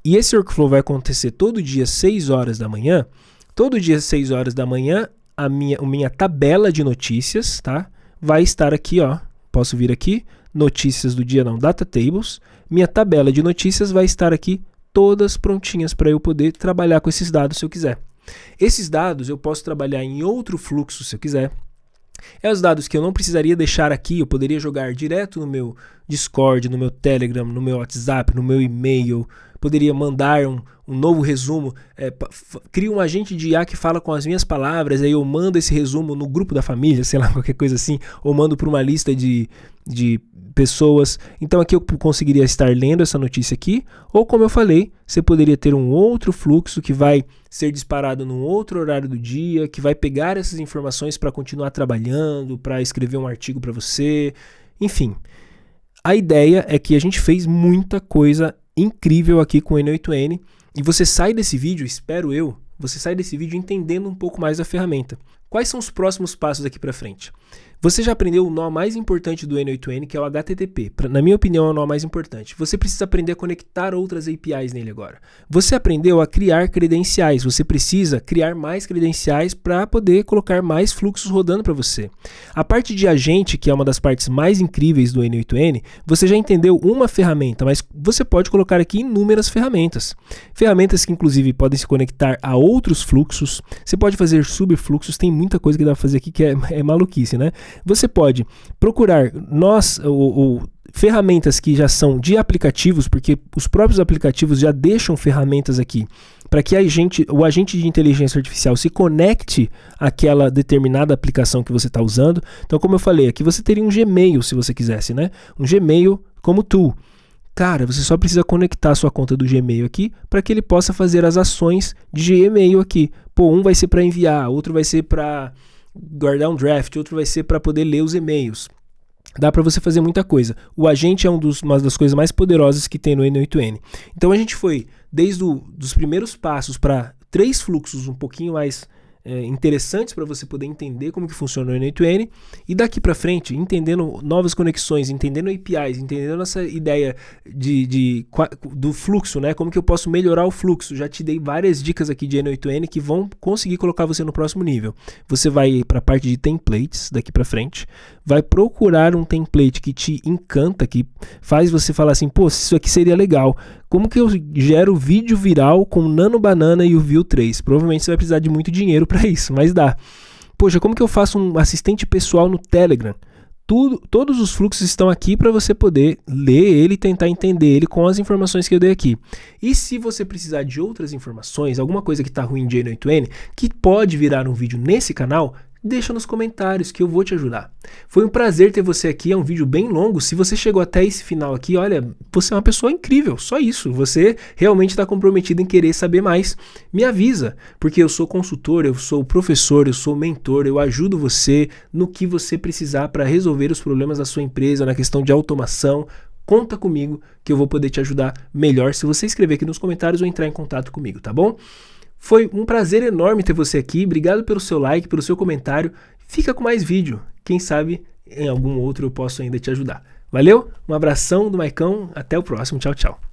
e esse workflow vai acontecer todo dia 6 horas da manhã, todo dia 6 horas da manhã a minha tabela de notícias, tá? Vai estar aqui, ó. Posso vir aqui, notícias do dia, não, data tables. Minha tabela de notícias vai estar aqui todas prontinhas para eu poder trabalhar com esses dados se eu quiser. Esses dados eu posso trabalhar em outro fluxo se eu quiser. É os dados que eu não precisaria deixar aqui, eu poderia jogar direto no meu Discord, no meu Telegram, no meu WhatsApp, no meu e-mail. Poderia mandar um novo resumo, crio um agente de IA que fala com as minhas palavras, aí eu mando esse resumo no grupo da família, sei lá, qualquer coisa assim, ou mando para uma lista de pessoas. Então aqui eu conseguiria estar lendo essa notícia aqui, ou como eu falei, você poderia ter um outro fluxo que vai ser disparado num outro horário do dia, que vai pegar essas informações para continuar trabalhando, para escrever um artigo para você, enfim. A ideia é que a gente fez muita coisa incrível aqui com o N8N e você sai desse vídeo, espero eu, você sai desse vídeo entendendo um pouco mais da ferramenta. Quais são os próximos passos daqui para frente? Você já aprendeu o nó mais importante do N8N, que é o HTTP. Na minha opinião, é o nó mais importante. Você precisa aprender a conectar outras APIs nele agora. Você aprendeu a criar credenciais. Você precisa criar mais credenciais para poder colocar mais fluxos rodando para você. A parte de agente, que é uma das partes mais incríveis do N8N, você já entendeu uma ferramenta, mas você pode colocar aqui inúmeras ferramentas. Ferramentas que, inclusive, podem se conectar a outros fluxos. Você pode fazer subfluxos. Tem muita coisa que dá para fazer aqui que é maluquice, né? Você pode procurar ferramentas que já são de aplicativos, porque os próprios aplicativos já deixam ferramentas aqui para que o agente de inteligência artificial se conecte àquela determinada aplicação que você está usando. Então, como eu falei, aqui você teria um Gmail se você quisesse, né? Um Gmail como tool. Cara, você só precisa conectar a sua conta do Gmail aqui para que ele possa fazer as ações de Gmail aqui. Pô, um vai ser para enviar, outro vai ser para guardar um draft, outro vai ser para poder ler os e-mails. Dá para você fazer muita coisa. O agente é uma das coisas mais poderosas que tem no N8N. Então a gente foi desde os primeiros passos para 3 fluxos um pouquinho mais interessantes para você poder entender como que funciona o N8N, e daqui para frente, entendendo novas conexões, entendendo APIs, entendendo essa ideia do fluxo, né? Como que eu posso melhorar o fluxo. Já te dei várias dicas aqui de N8N que vão conseguir colocar você no próximo nível. Você vai para a parte de templates daqui para frente, vai procurar um template que te encanta, que faz você falar assim, pô, isso aqui seria legal. Como que eu gero vídeo viral com Nano Banana e o Vue 3? Provavelmente você vai precisar de muito dinheiro para isso, mas dá. Poxa, como que eu faço um assistente pessoal no Telegram? Todos os fluxos estão aqui para você poder ler ele e tentar entender ele com as informações que eu dei aqui. E se você precisar de outras informações, alguma coisa que está ruim de N8N, que pode virar um vídeo nesse canal, deixa nos comentários que eu vou te ajudar. Foi um prazer ter você aqui, é um vídeo bem longo. Se você chegou até esse final aqui, olha, você é uma pessoa incrível, só isso. Você realmente está comprometido em querer saber mais. Me avisa, porque eu sou consultor, eu sou professor, eu sou mentor, eu ajudo você no que você precisar para resolver os problemas da sua empresa, na questão de automação. Conta comigo que eu vou poder te ajudar melhor se você escrever aqui nos comentários ou entrar em contato comigo, tá bom? Foi um prazer enorme ter você aqui, obrigado pelo seu like, pelo seu comentário, fica com mais vídeo, quem sabe em algum outro eu posso ainda te ajudar. Valeu? Um abração do Maicão, até o próximo, tchau, tchau.